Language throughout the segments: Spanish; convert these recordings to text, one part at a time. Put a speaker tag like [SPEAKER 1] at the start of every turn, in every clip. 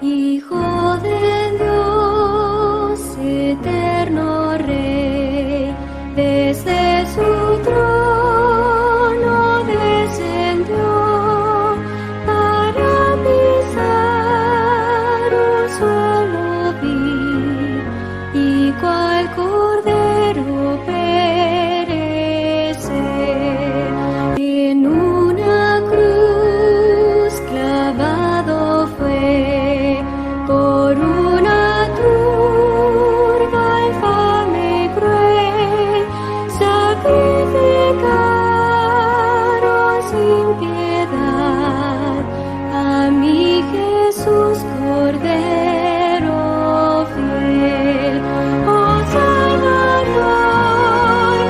[SPEAKER 1] Hijo de Dios, eterno Rey, desde su trono descendió para pisar un suelo vil, y cual cordero perecer en una cruz clavado fue. Por una turba infame y cruel, sacrificaron sin piedad a mi Jesús Cordero fiel. Oh Salvador,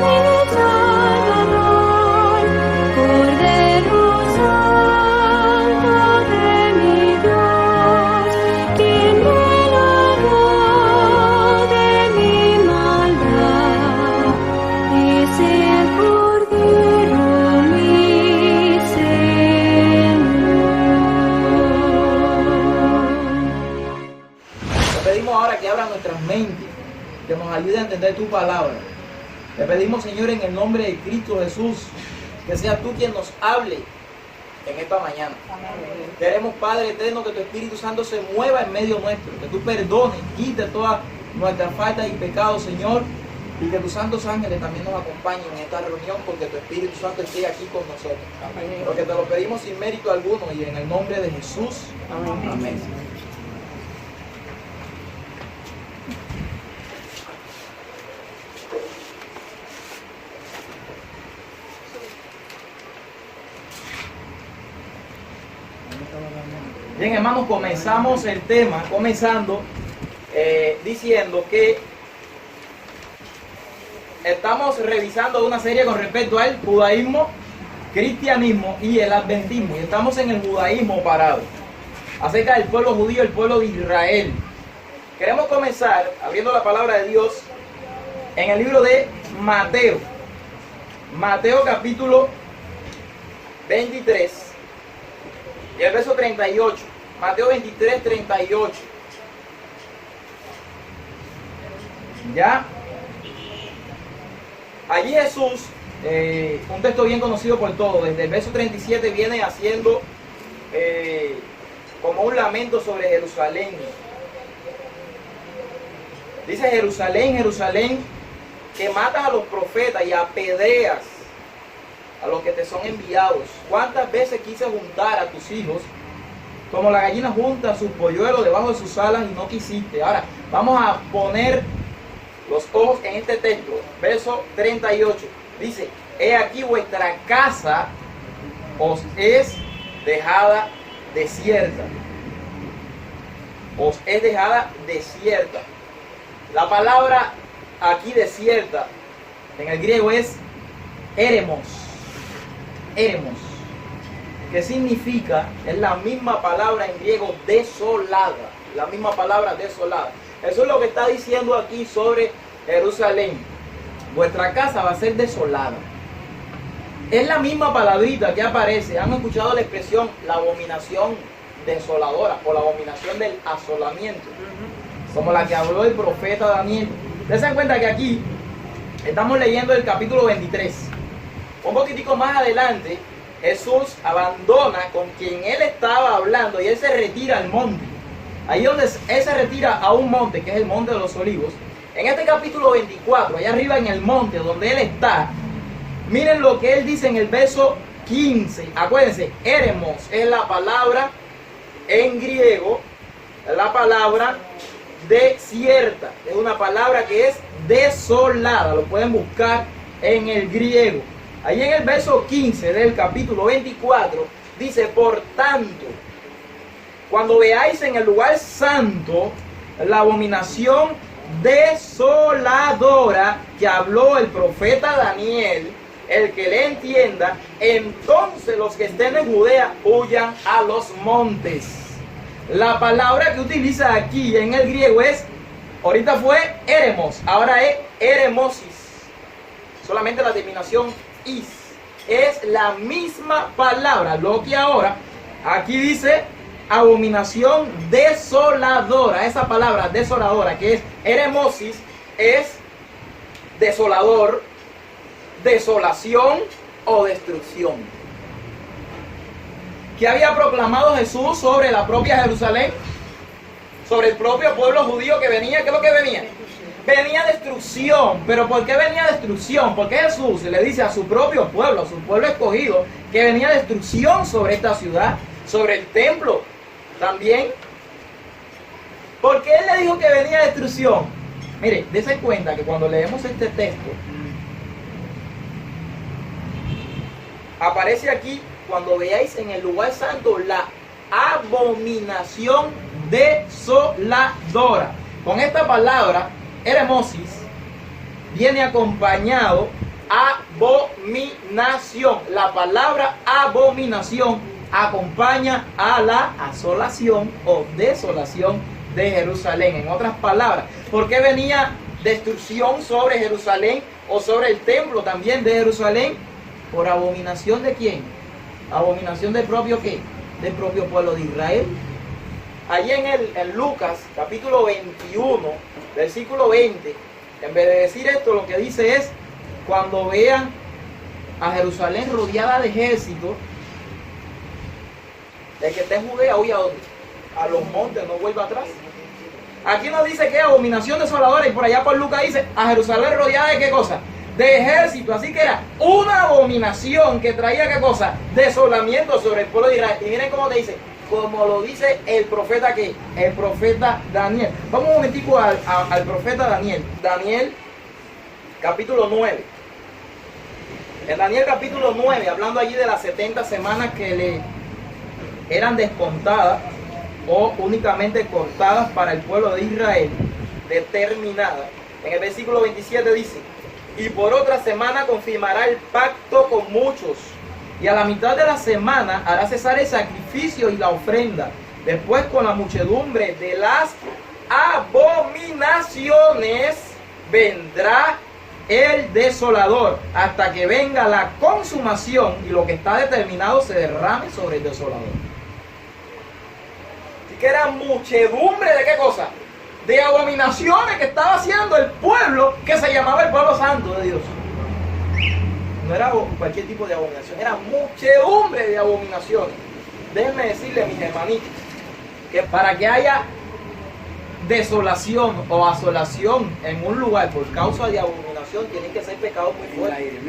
[SPEAKER 1] mi Salvador, Cordero Santo de mi Dios, quien me libró de mi maldad, es el Cordero mi Señor.
[SPEAKER 2] Te pedimos ahora que abra nuestras mentes, que nos ayude a entender tu palabra. Te pedimos, Señor, en el nombre de Cristo Jesús, que seas tú quien nos hable en esta mañana. Queremos, Padre eterno, que tu Espíritu Santo se mueva en medio nuestro, que tú perdones, quites todas nuestras faltas y pecados, Señor, y que tus santos ángeles también nos acompañen en esta reunión, porque tu Espíritu Santo esté aquí con nosotros. Porque te lo pedimos sin mérito alguno y en el nombre de Jesús. Amén. Bien, hermanos, comenzamos el tema, diciendo que estamos revisando una serie con respecto al judaísmo, cristianismo y el adventismo. Y estamos en el judaísmo parado, acerca del pueblo judío, el pueblo de Israel. Queremos comenzar abriendo la palabra de Dios en el libro de Mateo. Mateo capítulo 23. Y el verso 38, Mateo 23, 38. Ya. Allí Jesús, un texto bien conocido por todos, desde el verso 37 viene haciendo como un lamento sobre Jerusalén. Dice: Jerusalén, Jerusalén, que matas a los profetas y apedreas a los que te son enviados. ¿Cuántas veces quise juntar a tus hijos como la gallina junta sus polluelos debajo de sus alas y no quisiste? Ahora vamos a poner los ojos en este texto, verso 38. Dice: he aquí vuestra casa os es dejada desierta. Os es dejada desierta. La palabra aquí desierta en el griego es éremos. Éremos, que significa, es la misma palabra en griego desolada, la misma palabra desolada. Eso es lo que está diciendo aquí sobre Jerusalén. Vuestra casa va a ser desolada. Es la misma palabrita que aparece. ¿Han escuchado la expresión la abominación desoladora o la abominación del asolamiento? Como la que habló el profeta Daniel. Ustedes se dan cuenta que aquí estamos leyendo el capítulo 23. Un poquitico más adelante, Jesús abandona con quien él estaba hablando y él se retira al monte. Ahí donde él se retira a un monte, que es el monte de los olivos. En este capítulo 24, allá arriba en el monte donde él está, miren lo que él dice en el verso 15. Acuérdense, éremos es la palabra en griego, la palabra desierta. Es una palabra que es desolada. Lo pueden buscar en el griego. Ahí en el verso 15 del capítulo 24 dice: por tanto, cuando veáis en el lugar santo la abominación desoladora que habló el profeta Daniel, el que le entienda, entonces los que estén en Judea huyan a los montes. La palabra que utiliza aquí en el griego es, ahorita fue éremos, ahora es eremosis. Solamente la terminación is. Es la misma palabra, lo que ahora aquí dice abominación desoladora. Esa palabra desoladora, que es eremosis, es desolador, desolación o destrucción. ¿Qué había proclamado Jesús sobre la propia Jerusalén? Sobre el propio pueblo judío que venía. ¿Qué es lo que venía? Venía destrucción. ¿Pero por qué venía destrucción? Porque Jesús le dice a su propio pueblo, a su pueblo escogido, que venía destrucción sobre esta ciudad, sobre el templo también. ¿Por qué él le dijo que venía destrucción? Mire, dése cuenta que cuando leemos este texto, aparece aquí, cuando veáis en el lugar santo, la abominación desoladora. Con esta palabra, eremosis, viene acompañado abominación. La palabra abominación acompaña a la asolación o desolación de Jerusalén. En otras palabras, ¿por qué venía destrucción sobre Jerusalén o sobre el templo también de Jerusalén? ¿Por abominación de quién? ¿Abominación del propio qué? Del propio pueblo de Israel. Allí en Lucas, capítulo 21, versículo 20, en vez de decir esto, lo que dice es, cuando vean a Jerusalén rodeada de ejércitos, el que esté en Judea huya a los montes, no vuelva atrás. Aquí nos dice que abominación desoladora, y por allá por Lucas dice, a Jerusalén rodeada de qué cosa? De ejército. Así que era una abominación que traía qué cosa? Desolamiento sobre el pueblo de Israel. Y miren cómo te dice, como lo dice el profeta que, el profeta Daniel. Vamos un momentico al profeta Daniel. Daniel capítulo 9. En Daniel capítulo 9, hablando allí de las 70 semanas que le eran descontadas o únicamente cortadas para el pueblo de Israel, determinadas. En el versículo 27 dice, y por otra semana confirmará el pacto con muchos, y a la mitad de la semana hará cesar el sacrificio y la ofrenda. Después, con la muchedumbre de las abominaciones, vendrá el desolador, hasta que venga la consumación y lo que está determinado se derrame sobre el desolador. Así que era muchedumbre de qué cosa? De abominaciones que estaba haciendo el pueblo que se llamaba el pueblo santo de Dios. No era cualquier tipo de abominación, era muchedumbre de abominaciones. Déjenme decirle, mis hermanitos, que para que haya desolación o asolación en un lugar por causa de abominación, tiene que ser pecado muy fuerte.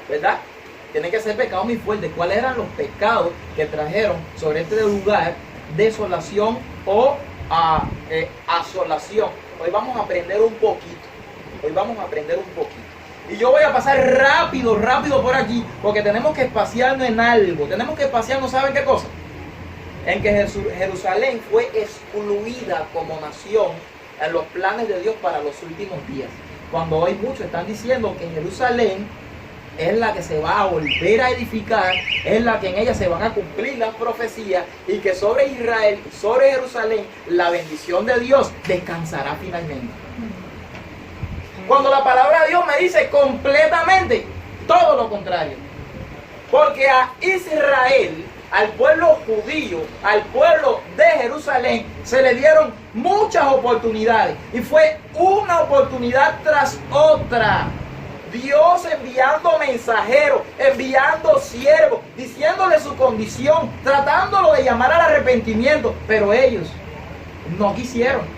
[SPEAKER 2] ¿Verdad? Tiene que ser pecado muy fuerte. ¿Cuáles eran los pecados que trajeron sobre este lugar desolación o asolación? Hoy vamos a aprender un poquito. Y yo voy a pasar rápido por aquí, porque tenemos que espaciarnos en algo. Tenemos que espaciarnos, ¿saben qué cosa? En que Jerusalén fue excluida como nación en los planes de Dios para los últimos días. Cuando hoy muchos están diciendo que Jerusalén es la que se va a volver a edificar, es la que en ella se van a cumplir las profecías, y que sobre Israel, sobre Jerusalén, la bendición de Dios descansará finalmente. Cuando la palabra de Dios me dice completamente todo lo contrario. Porque a Israel, al pueblo judío, al pueblo de Jerusalén, se le dieron muchas oportunidades. Y fue una oportunidad tras otra. Dios enviando mensajeros, enviando siervos, diciéndole su condición, tratándolo de llamar al arrepentimiento. Pero ellos no quisieron.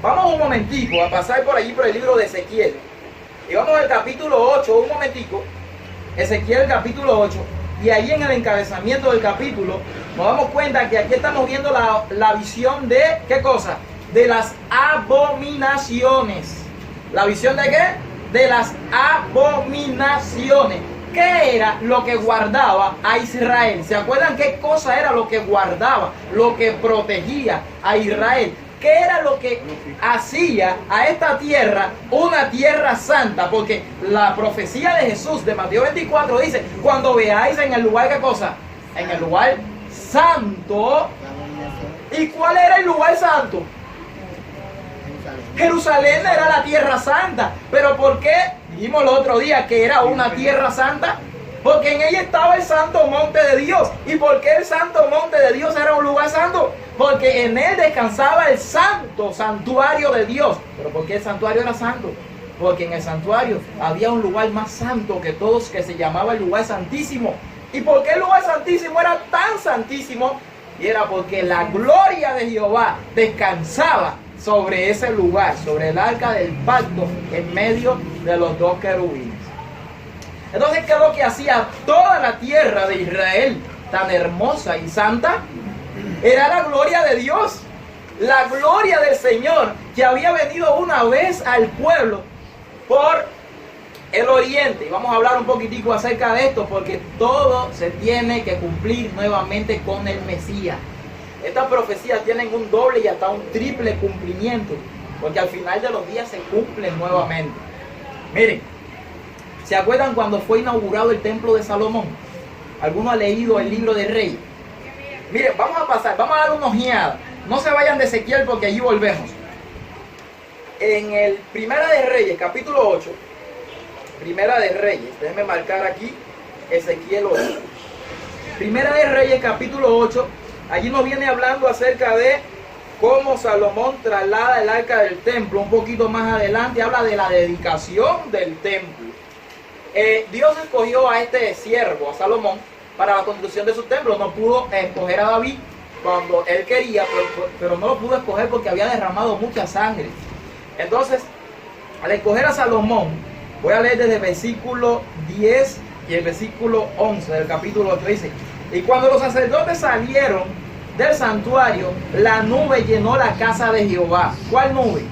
[SPEAKER 2] Vamos un momentico a pasar por allí por el libro de Ezequiel. Y vamos al capítulo 8, un momentico. Ezequiel capítulo 8. Y ahí en el encabezamiento del capítulo nos damos cuenta que aquí estamos viendo la visión de, ¿qué cosa? De las abominaciones. ¿La visión de qué? De las abominaciones. ¿Qué era lo que guardaba a Israel? ¿Se acuerdan qué cosa era lo que guardaba, lo que protegía a Israel? ¿Qué era lo que hacía a esta tierra una tierra santa? Porque la profecía de Jesús de Mateo 24 dice, cuando veáis en el lugar, ¿qué cosa? En el lugar santo. ¿Y cuál era el lugar santo? Jerusalén era la tierra santa. ¿Pero por qué? Dijimos el otro día que era una tierra santa. Porque en ella estaba el santo monte de Dios. ¿Y por qué el santo monte de Dios era un lugar santo? Porque en él descansaba el santo santuario de Dios. ¿Pero por qué el santuario era santo? Porque en el santuario había un lugar más santo que todos, que se llamaba el lugar santísimo. ¿Y por qué el lugar santísimo era tan santísimo? Y era porque la gloria de Jehová descansaba sobre ese lugar, sobre el arca del pacto, en medio de los dos querubines. Entonces, ¿qué es lo que hacía toda la tierra de Israel tan hermosa y santa? Era la gloria de Dios, la gloria del Señor, que había venido una vez al pueblo por el oriente. Y vamos a hablar un poquitico acerca de esto, porque todo se tiene que cumplir nuevamente con el Mesías. Estas profecías tienen un doble y hasta un triple cumplimiento, porque al final de los días se cumplen nuevamente. Miren, ¿se acuerdan cuando fue inaugurado el templo de Salomón? ¿Alguno ha leído el libro de Reyes? Miren, vamos a pasar, vamos a dar una ojeada. No se vayan de Ezequiel porque allí volvemos. En el Primera de Reyes, capítulo 8, Primera de Reyes, déjenme marcar aquí Ezequiel 8. Primera de Reyes, capítulo 8, allí nos viene hablando acerca de cómo Salomón traslada el arca del templo. Un poquito más adelante habla de la dedicación del templo. Dios escogió a este siervo, a Salomón, para la construcción de su templo. No pudo escoger a David cuando él quería, pero no lo pudo escoger porque había derramado mucha sangre. Entonces, al escoger a Salomón, voy a leer desde el versículo 10 y el versículo 11 del capítulo 8, dice: y cuando los sacerdotes salieron del santuario, la nube llenó la casa de Jehová. ¿Cuál nube?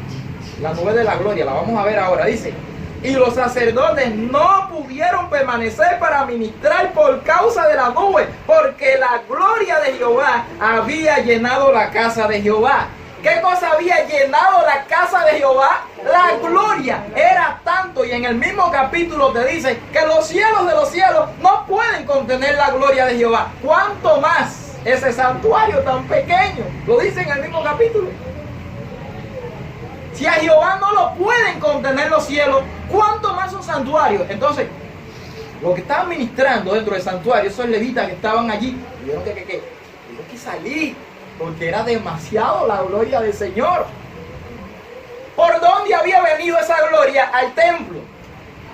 [SPEAKER 2] La nube de la gloria, la vamos a ver ahora. Dice: y los sacerdotes no pudieron permanecer para ministrar por causa de la nube, porque la gloria de Jehová había llenado la casa de Jehová. ¿Qué cosa había llenado la casa de Jehová? La gloria. Era tanto, y en el mismo capítulo te dice que los cielos de los cielos no pueden contener la gloria de Jehová. ¿Cuánto más ese santuario tan pequeño? Lo dice en el mismo capítulo. Si a Jehová no lo pueden contener los cielos, ¿cuánto más un santuario? Entonces, los que estaban ministrando dentro del santuario, esos levitas que estaban allí, tuvieron que salir, porque era demasiado la gloria del Señor. ¿Por dónde había venido esa gloria? Al templo.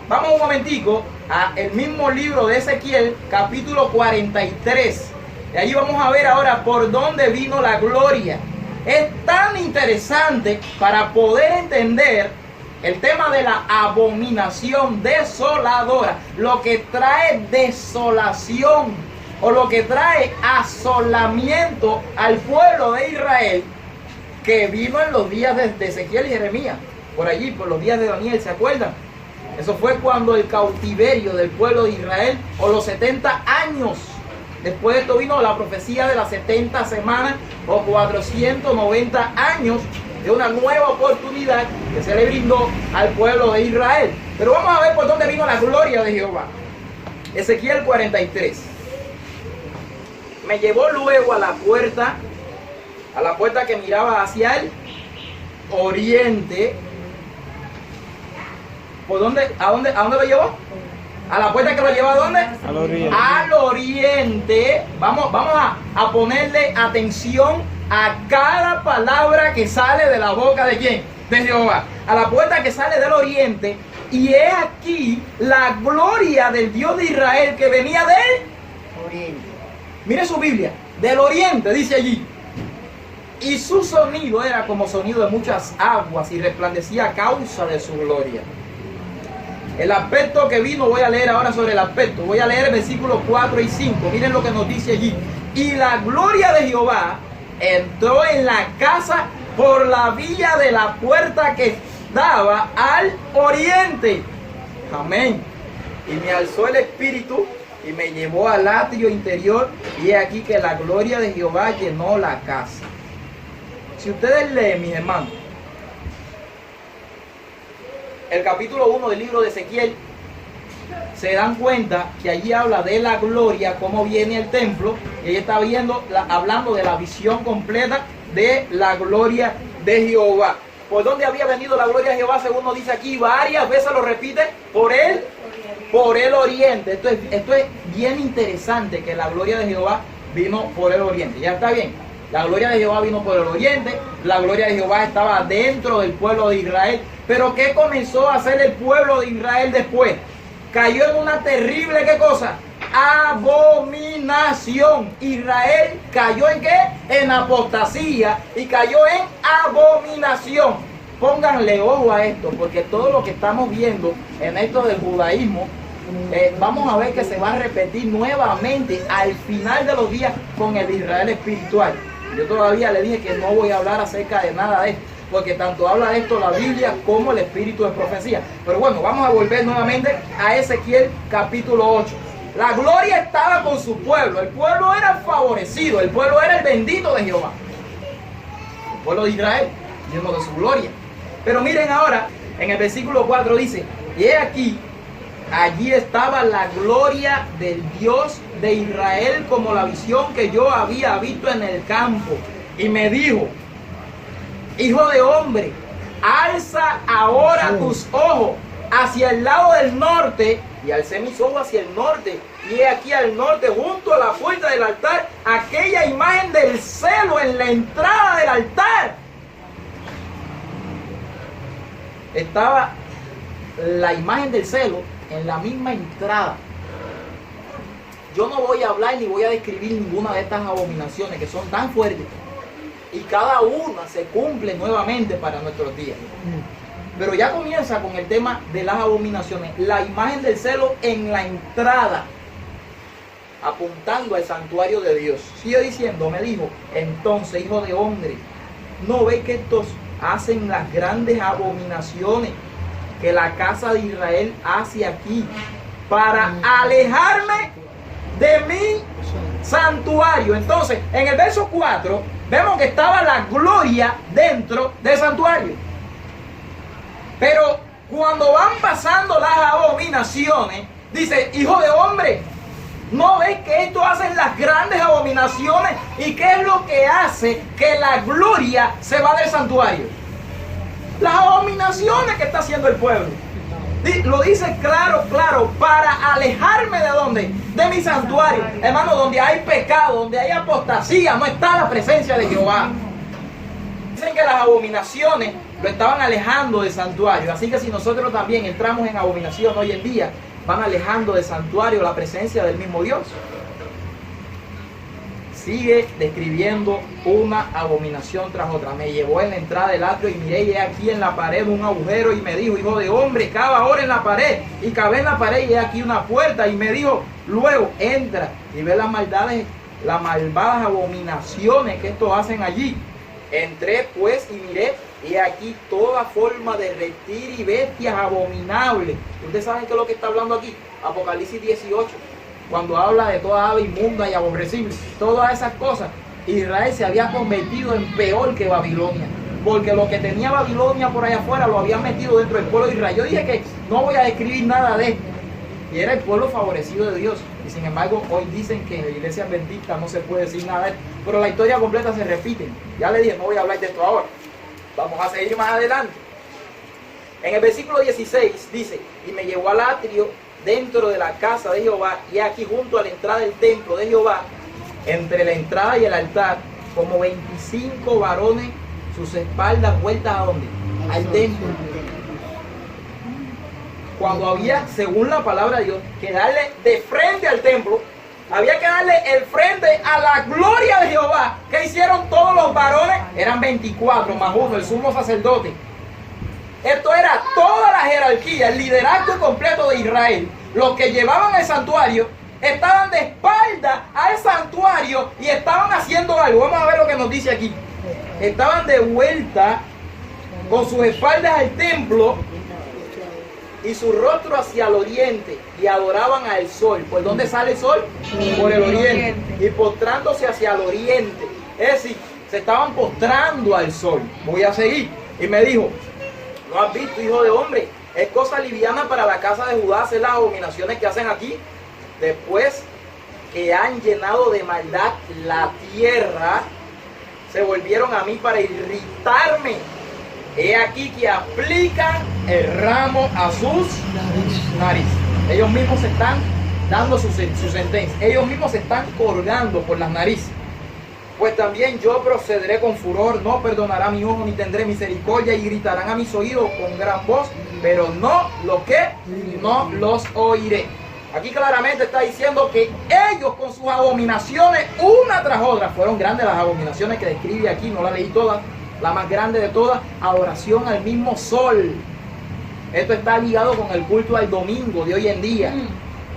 [SPEAKER 2] Vamos un momentico al mismo libro de Ezequiel, capítulo 43. Y allí vamos a ver ahora por dónde vino la gloria. Es tan interesante para poder entender el tema de la abominación desoladora, lo que trae desolación o lo que trae asolamiento al pueblo de Israel, que vino en los días de Ezequiel y Jeremías, por allí, por los días de Daniel, ¿se acuerdan? Eso fue cuando el cautiverio del pueblo de Israel, o los 70 años, después de esto vino la profecía de las 70 semanas o 490 años de una nueva oportunidad que se le brindó al pueblo de Israel. Pero vamos a ver por dónde vino la gloria de Jehová. Ezequiel 43. Me llevó luego a la puerta que miraba hacia el oriente. ¿Por dónde? ¿A dónde lo llevó? A la puerta que lo lleva, ¿a dónde?
[SPEAKER 3] Al oriente.
[SPEAKER 2] Al oriente. Vamos a ponerle atención a cada palabra que sale de la boca de ¿quién? De Jehová. A la puerta que sale del oriente. Y he aquí la gloria del Dios de Israel que venía del oriente. Mire su Biblia. Del oriente, dice allí. Y su sonido era como sonido de muchas aguas y resplandecía a causa de su gloria. El aspecto que vino, voy a leer ahora sobre el aspecto. Voy a leer el versículo 4 y 5. Miren lo que nos dice allí. Y la gloria de Jehová entró en la casa por la vía de la puerta que daba al oriente. Amén. Y me alzó el espíritu y me llevó al atrio interior. Y he aquí que la gloria de Jehová llenó la casa. Si ustedes leen, mis hermanos, el capítulo 1 del libro de Ezequiel, se dan cuenta que allí habla de la gloria, cómo viene el templo, y ella está hablando de la visión completa de la gloria de Jehová. ¿Por dónde había venido la gloria de Jehová? Según nos dice aquí, varias veces lo repite, por él por el oriente. Esto es bien interesante, que la gloria de Jehová vino por el oriente. Ya está bien. La gloria de Jehová vino por el oriente. La gloria de Jehová estaba dentro del pueblo de Israel. Pero ¿qué comenzó a hacer el pueblo de Israel después? Cayó en una terrible, ¿qué cosa? Abominación. Israel cayó ¿en qué? En apostasía y cayó en abominación. Pónganle ojo a esto, porque todo lo que estamos viendo en esto del judaísmo, vamos a ver que se va a repetir nuevamente al final de los días con el Israel espiritual. Yo todavía le dije que no voy a hablar acerca de nada de esto, porque tanto habla de esto la Biblia como el espíritu de profecía. Pero bueno, vamos a volver nuevamente a Ezequiel capítulo 8. La gloria estaba con su pueblo, el pueblo era favorecido, el pueblo era el bendito de Jehová. El pueblo de Israel, lleno de su gloria. Pero miren ahora, en el versículo 4 dice, y he aquí, allí estaba la gloria del Dios de Israel como la visión que yo había visto en el campo. Y me dijo, hijo de hombre, alza ahora tus ojos hacia el lado del norte. Y alcé mis ojos hacia el norte. Y he aquí al norte, junto a la puerta del altar, aquella imagen del celo en la entrada del altar. Estaba la imagen del celo en la misma entrada. Yo no voy a hablar ni voy a describir ninguna de estas abominaciones que son tan fuertes, y cada una se cumple nuevamente para nuestros días. Pero ya comienza con el tema de las abominaciones, la imagen del celo en la entrada, apuntando al santuario de Dios. Sigue diciendo, me dijo, entonces, hijo de hombre, ¿no ves que estos hacen las grandes abominaciones que la casa de Israel hace aquí para alejarme de mi santuario? Entonces, en el verso 4, vemos que estaba la gloria dentro del santuario. Pero cuando van pasando las abominaciones, dice, hijo de hombre, ¿no ves que estos hacen las grandes abominaciones? ¿Y qué es lo que hace que la gloria se va del santuario? Las abominaciones que está haciendo el pueblo. Lo dice claro, para alejarme de ¿dónde? De mi santuario. Hermano, donde hay pecado, donde hay apostasía, no está la presencia de Jehová. Dicen que las abominaciones lo estaban alejando del santuario. Así que si nosotros también entramos en abominación hoy en día, van alejando del santuario la presencia del mismo Dios. Sigue describiendo una abominación tras otra. Me llevó en la entrada del atrio y miré, y he aquí en la pared un agujero, y me dijo, hijo de hombre, cava ahora en la pared. Y cavé en la pared y he aquí una puerta, y me dijo, luego entra y ve las maldades, las malvadas abominaciones que estos hacen allí. Entré pues y miré, y aquí toda forma de reptil y bestias abominables. ¿Ustedes saben qué es lo que está hablando aquí? Apocalipsis 18, cuando habla de toda ave inmunda y aborrecible, todas esas cosas. Israel se había convertido en peor que Babilonia, porque lo que tenía Babilonia por allá afuera lo había metido dentro del pueblo de Israel. Yo dije que no voy a describir nada de esto, y era el pueblo favorecido de Dios. Y sin embargo, hoy dicen que en la iglesia adventista no se puede decir nada de esto, pero la historia completa se repite. Ya le dije, no voy a hablar de esto ahora. Vamos a seguir más adelante. En el versículo 16 dice, y me llevó al atrio dentro de la casa de Jehová, y aquí junto a la entrada del templo de Jehová, entre la entrada y el altar, como 25 varones, sus espaldas vueltas ¿a dónde? Al templo. Cuando había, según la palabra de Dios, que darle de frente al templo, había que darle el frente a la gloria de Jehová. ¿Qué hicieron todos los varones? Eran 24 más uno, el sumo sacerdote. Esto era toda la jerarquía, el liderazgo completo de Israel. Los que llevaban el santuario estaban de espalda al santuario y estaban haciendo algo. Vamos a ver lo que nos dice aquí. Estaban de vuelta con sus espaldas al templo y su rostro hacia el oriente, y adoraban al sol. ¿Por dónde sale el sol? Por el oriente. Y postrándose hacia el oriente. Es decir, se estaban postrando al sol. Voy a seguir. Y me dijo, ¿no has visto, hijo de hombre? Es cosa liviana para la casa de Judá hacer las abominaciones que hacen aquí. Después que han llenado de maldad la tierra, se volvieron a mí para irritarme. He aquí que aplican el ramo a sus narices. Ellos mismos se están dando su sentencia. Ellos mismos se están colgando por las narices. Pues también yo procederé con furor, no perdonará mi ojo ni tendré misericordia, y gritarán a mis oídos con gran voz, pero no lo que no los oiré. Aquí claramente está diciendo que ellos con sus abominaciones, una tras otra, fueron grandes las abominaciones que describe aquí, no la leí todas, la más grande de todas, adoración al mismo sol. Esto está ligado con el culto al domingo de hoy en día.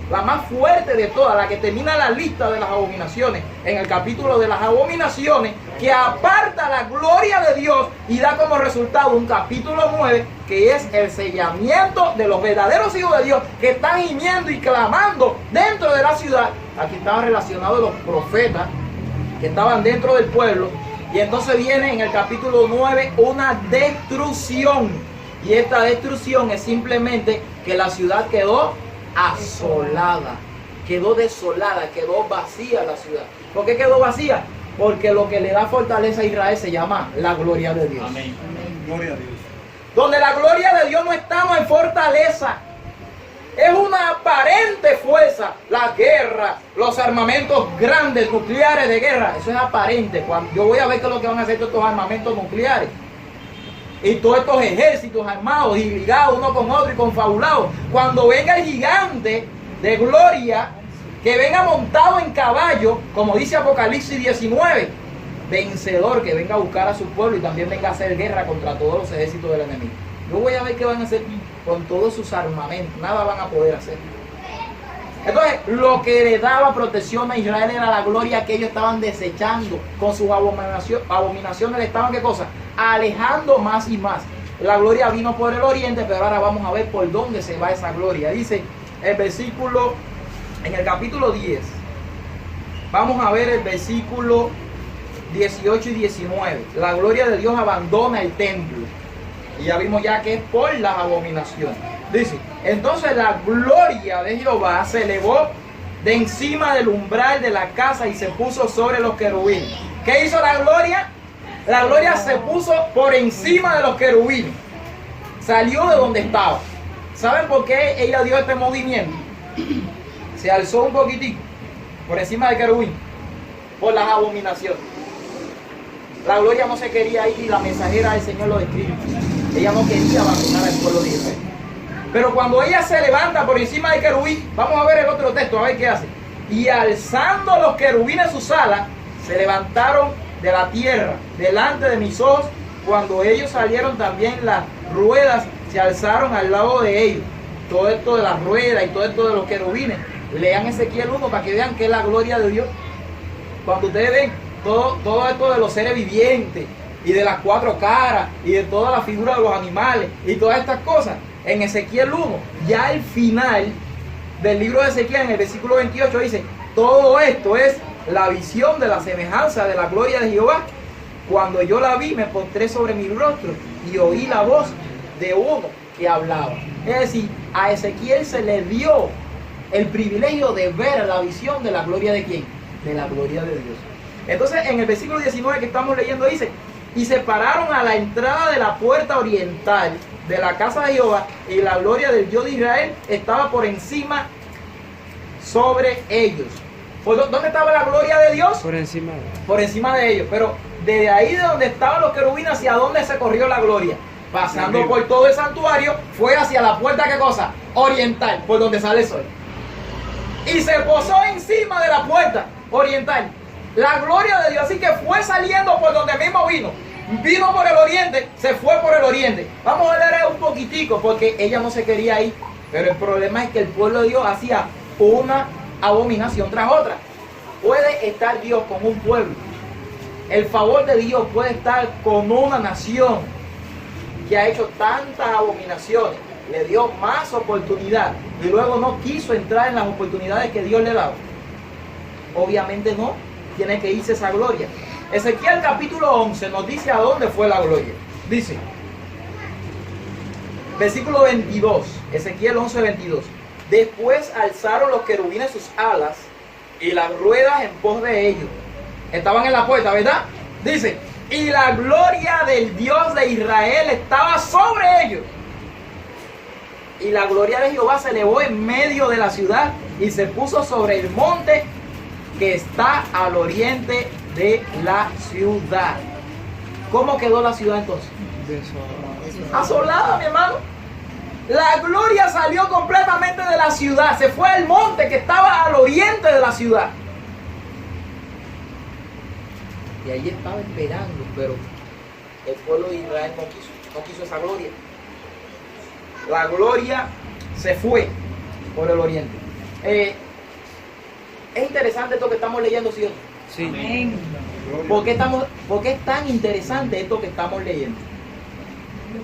[SPEAKER 2] La más fuerte de todas, la que termina la lista de las abominaciones, en el capítulo de las abominaciones, que aparta la gloria de Dios y da como resultado un capítulo 9, que es el sellamiento de los verdaderos hijos de Dios que están gimiendo y clamando dentro de la ciudad. Aquí estaban relacionados los profetas que estaban dentro del pueblo, y entonces viene en el capítulo 9 una destrucción, y esta destrucción es simplemente que la ciudad quedó asolada, quedó desolada, quedó vacía la ciudad. ¿Por qué quedó vacía? Porque lo que le da fortaleza a Israel se llama la gloria de Dios.
[SPEAKER 3] Amén. Gloria a Dios.
[SPEAKER 2] Donde la gloria de Dios no está, no hay fortaleza. Es una aparente fuerza. La guerra, los armamentos grandes, nucleares de guerra, eso es aparente. Cuando yo voy a ver qué es lo que van a hacer todos estos armamentos nucleares y todos estos ejércitos armados y ligados uno con otro y confabulados. Cuando venga el gigante de gloria, que venga montado en caballo, como dice Apocalipsis 19, vencedor, que venga a buscar a su pueblo y también venga a hacer guerra contra todos los ejércitos del enemigo. Yo voy a ver qué van a hacer con todos sus armamentos. Nada van a poder hacer. Entonces, lo que le daba protección a Israel era la gloria que ellos estaban desechando. Con sus abominaciones le estaban, ¿qué cosa? Alejando más y más. La gloria vino por el oriente, pero ahora vamos a ver por dónde se va esa gloria. Dice el versículo, en el capítulo 10, vamos a ver el versículo 18 y 19. La gloria de Dios abandona el templo. Y ya vimos ya que es por las abominaciones. Dice, entonces la gloria de Jehová se elevó de encima del umbral de la casa y se puso sobre los querubines. ¿Qué hizo la gloria? La gloria se puso por encima de los querubines. Salió de donde estaba. ¿Saben por qué ella dio este movimiento? Se alzó un poquitico por encima del querubín. Por las abominaciones. La gloria no se quería ir y la mensajera del Señor lo describe. Ella no quería abandonar al pueblo de Israel. Pero cuando ella se levanta por encima del querubín, vamos a ver el otro texto, a ver qué hace. Y alzando los querubines sus alas, se levantaron de la tierra delante de mis ojos. Cuando ellos salieron, también las ruedas se alzaron al lado de ellos. Todo esto de las ruedas y todo esto de los querubines. Lean Ezequiel 1 para que vean que es la gloria de Dios. Cuando ustedes ven todo esto de los seres vivientes y de las cuatro caras y de toda la figura de los animales y todas estas cosas, en Ezequiel 1, ya al final del libro de Ezequiel, en el versículo 28 dice, todo esto es la visión de la semejanza de la gloria de Jehová. Cuando yo la vi, me postré sobre mi rostro y oí la voz de uno que hablaba. Es decir, a Ezequiel se le dio el privilegio de ver la visión de la gloria de ¿quién? De la gloria de Dios. Entonces, en el versículo 19 que estamos leyendo dice, y se pararon a la entrada de la puerta oriental de la casa de Jehová, y la gloria del Dios de Israel estaba por encima sobre ellos. ¿Dónde estaba la gloria de Dios?
[SPEAKER 4] Por encima.
[SPEAKER 2] Por encima de ellos. Pero desde ahí de donde estaban los querubines, ¿hacia dónde se corrió la gloria? Pasando por todo el santuario, fue hacia la puerta, ¿qué cosa? Oriental, por donde sale el sol. Y se posó encima de la puerta oriental. La gloria de Dios, así que fue saliendo por donde mismo vino. Vino por el oriente, se fue por el oriente. Vamos a leer un poquitico, porque ella no se quería ir. Pero el problema es que el pueblo de Dios hacía una abominación tras otra. Puede estar Dios con un pueblo. El favor de Dios puede estar con una nación que ha hecho tantas abominaciones. Le dio más oportunidad y luego no quiso entrar en las oportunidades que Dios le daba. Obviamente no. Tiene que irse esa gloria. Ezequiel capítulo 11 nos dice a dónde fue la gloria. Dice, versículo 22, Ezequiel 11, 22. Después alzaron los querubines sus alas y las ruedas en pos de ellos. Estaban en la puerta, ¿verdad? Dice, y la gloria del Dios de Israel estaba sobre ellos. Y la gloria de Jehová se elevó en medio de la ciudad y se puso sobre el monte que está al oriente de la ciudad. ¿Cómo quedó la ciudad entonces? Asolada, mi hermano. La gloria salió completamente de la ciudad. Se fue al monte que estaba al oriente de la ciudad. Y ahí estaba esperando, pero el pueblo de Israel no quiso esa gloria. La gloria se fue por el oriente. Es interesante esto que estamos leyendo, ¿sí o no?
[SPEAKER 3] Sí.
[SPEAKER 1] Amén.
[SPEAKER 2] ¿Por qué es tan interesante esto que estamos leyendo?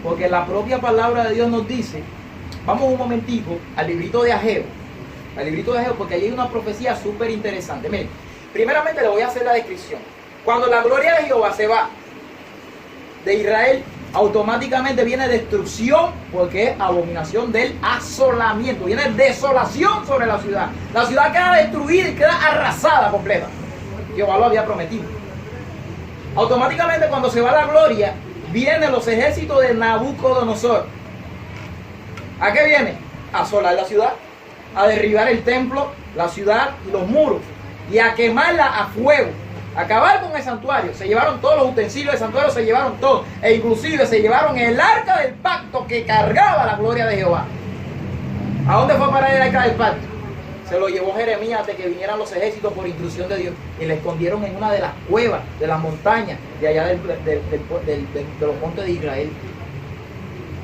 [SPEAKER 2] Porque la propia palabra de Dios nos dice, vamos un momentico al librito de Ageo, porque allí hay una profecía súper interesante. Miren, primeramente le voy a hacer la descripción. Cuando la gloria de Jehová se va de Israel, automáticamente viene destrucción, porque es abominación del asolamiento, viene desolación sobre la ciudad. La ciudad queda destruida y queda arrasada completa. Jehová lo había prometido. Automáticamente cuando se va la gloria, vienen los ejércitos de Nabucodonosor. ¿A qué viene? A asolar la ciudad, a derribar el templo, la ciudad y los muros, y a quemarla a fuego, a acabar con el santuario. Se llevaron todos los utensilios del santuario, se llevaron todo, e inclusive se llevaron el arca del pacto que cargaba la gloria de Jehová. ¿A dónde fue a parar el arca del pacto? Se lo llevó Jeremías antes que vinieran los ejércitos por instrucción de Dios, y le escondieron en una de las cuevas de las montañas de allá de los montes de Israel.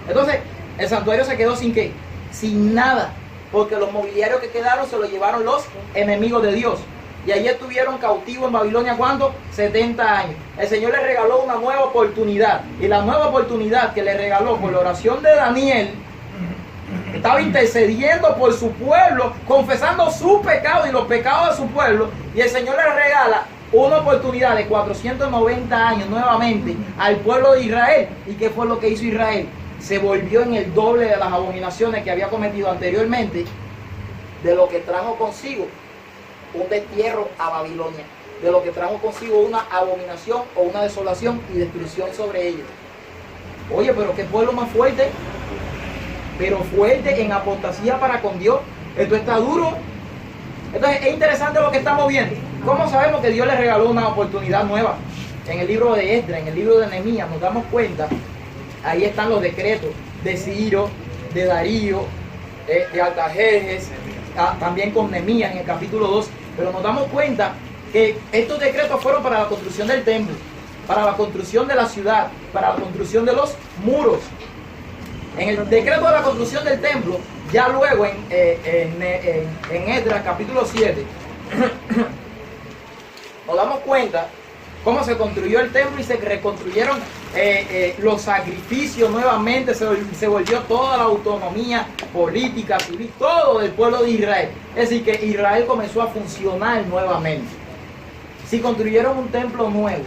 [SPEAKER 2] Entonces el santuario se quedó sin qué, sin nada, porque los mobiliarios que quedaron se los llevaron los enemigos de Dios, y allí estuvieron cautivos en Babilonia. ¿Cuánto? 70 años. El Señor les regaló una nueva oportunidad, y la nueva oportunidad que le regaló por la oración de Daniel, estaba intercediendo por su pueblo, confesando su pecado y los pecados de su pueblo, y el Señor le regala una oportunidad de 490 años nuevamente al pueblo de Israel. ¿Y qué fue lo que hizo Israel? Se volvió en el doble de las abominaciones que había cometido anteriormente, de lo que trajo consigo un destierro a Babilonia, de lo que trajo consigo una abominación o una desolación y destrucción sobre ellos. Oye, pero qué pueblo más fuerte, pero fuerte en apostasía para con Dios. Esto está duro. Entonces es interesante lo que estamos viendo. ¿Cómo sabemos que Dios le regaló una oportunidad nueva? En el libro de Esdras, en el libro de Nehemías, nos damos cuenta. Ahí están los decretos de Ciro, de Darío, de Artajerjes, también con Nehemías en el capítulo 2. Pero nos damos cuenta que estos decretos fueron para la construcción del templo, para la construcción de la ciudad, para la construcción de los muros. En el decreto de la construcción del templo, ya luego en Esdras capítulo 7, nos damos cuenta cómo se construyó el templo y se reconstruyeron los sacrificios nuevamente, se volvió toda la autonomía política, civil, todo del pueblo de Israel. Es decir, que Israel comenzó a funcionar nuevamente. Si construyeron un templo nuevo,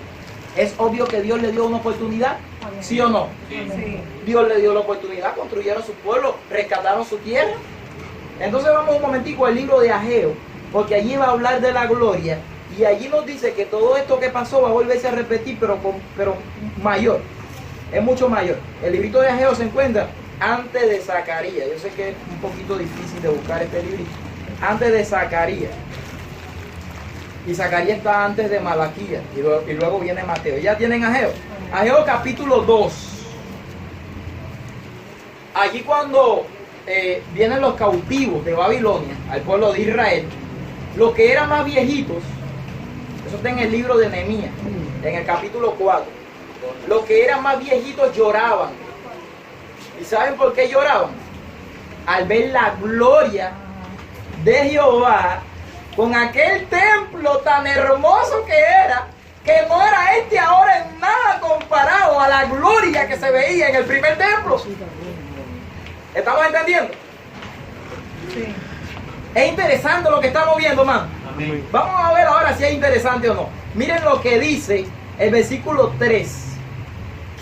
[SPEAKER 2] es obvio que Dios le dio una oportunidad, ¿sí o no?
[SPEAKER 1] Sí.
[SPEAKER 2] Dios le dio la oportunidad, construyeron su pueblo, rescataron su tierra. Entonces vamos un momentico al libro de Ageo, porque allí va a hablar de la gloria, y allí nos dice que todo esto que pasó va a volverse a repetir, pero mayor, es mucho mayor. El librito de Ageo se encuentra antes de Zacarías. Yo sé que es un poquito difícil de buscar este librito. Antes de Zacarías. Y Zacarías está antes de Malaquías, y luego viene Mateo. ¿Ya tienen Ageo? Ageo capítulo 2. Allí cuando vienen los cautivos de Babilonia al pueblo de Israel, los que eran más viejitos, eso está en el libro de Nehemías, en el capítulo 4, los que eran más viejitos lloraban. ¿Y saben por qué lloraban? Al ver la gloria de Jehová, con aquel templo tan hermoso que no era este ahora en nada comparado a la gloria que se veía en el primer templo. ¿Estamos entendiendo?
[SPEAKER 1] Sí.
[SPEAKER 2] Es interesante lo que estamos viendo, hermano.
[SPEAKER 3] Amén.
[SPEAKER 2] Vamos a ver ahora si es interesante o no. Miren lo que dice el versículo 3.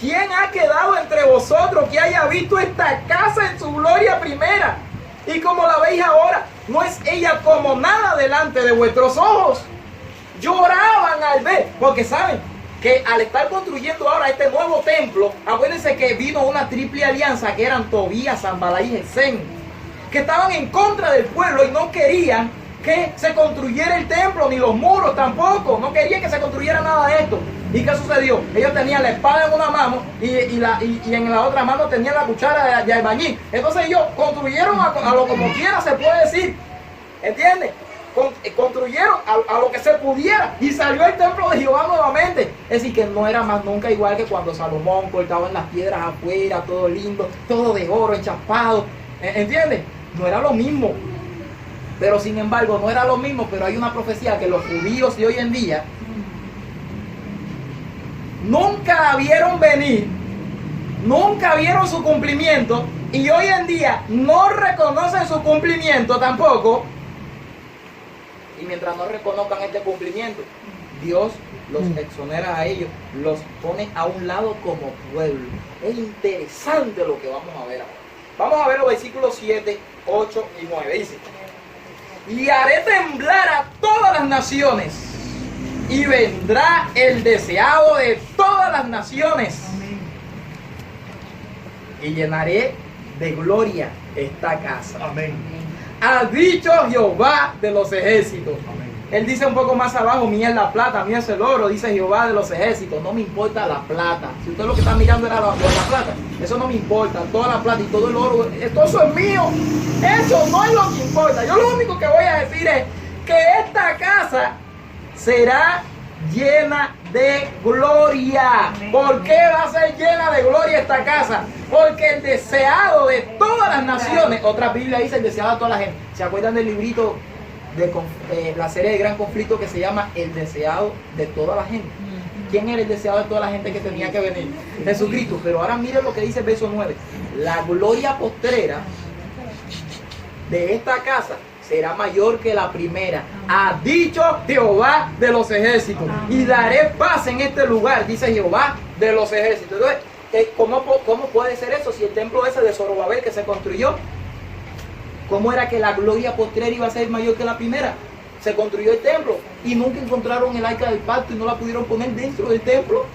[SPEAKER 2] ¿Quién ha quedado entre vosotros que haya visto esta casa en su gloria primera? Y como la veis ahora, ¿no es ella como nada delante de vuestros ojos? Lloraban al ver, porque saben que al estar construyendo ahora este nuevo templo, acuérdense que vino una triple alianza que eran Tobías, Sanballat y Gesem. que estaban en contra del pueblo y no querían que se construyera el templo, ni los muros tampoco. No querían que se construyera nada de esto. ¿Y qué sucedió? Ellos tenían la espada en una mano y en la otra mano tenían la cuchara de albañil. Entonces ellos construyeron a lo como quiera se puede decir. ¿Entiendes? Construyeron a lo que se pudiera y salió el templo de Jehová nuevamente. Es decir, que no era más nunca igual que cuando Salomón cortaba en las piedras afuera, todo lindo, todo de oro, enchapado. ¿Entiendes? No era lo mismo. Pero sin embargo, no era lo mismo, pero hay una profecía que los judíos de hoy en día nunca la vieron venir, nunca vieron su cumplimiento y hoy en día no reconocen su cumplimiento tampoco. Y mientras no reconozcan este cumplimiento, Dios los exonera a ellos, los pone a un lado como pueblo. Es interesante lo que vamos a ver ahora. Vamos a ver los versículos 7, 8 y 9. Dice: y haré temblar a todas las naciones, y vendrá el deseado de todas las naciones, y llenaré de gloria esta casa.
[SPEAKER 3] Amén.
[SPEAKER 2] Ha dicho Jehová de los ejércitos.
[SPEAKER 3] Amén.
[SPEAKER 2] Él dice un poco más abajo: mía es la plata, mía es el oro. Dice Jehová de los ejércitos: no me importa la plata. Si usted lo que está mirando era la plata, eso no me importa. Toda la plata y todo el oro, todo eso es mío. Eso no es lo que importa. Yo lo único que voy a decir es que esta casa será llena de gloria. ¿Por qué va a ser llena de gloria esta casa? Porque el deseado de todas las naciones, otra Biblia dice el deseado de toda la gente. ¿Se acuerdan del librito de la serie de Gran Conflicto que se llama El deseado de toda la gente? ¿Quién era el deseado de toda la gente que tenía que venir? Jesucristo. Pero ahora miren lo que dice el verso 9. La gloria postrera de esta casa será mayor que la primera. Ha dicho Jehová de los ejércitos. Y daré paz en este lugar, dice Jehová de los ejércitos. Entonces, ¿cómo puede ser eso? Si el templo ese de Zorobabel que se construyó, ¿cómo era que la gloria postrera iba a ser mayor que la primera? Se construyó el templo y nunca encontraron el arca del pacto y no la pudieron poner dentro del templo.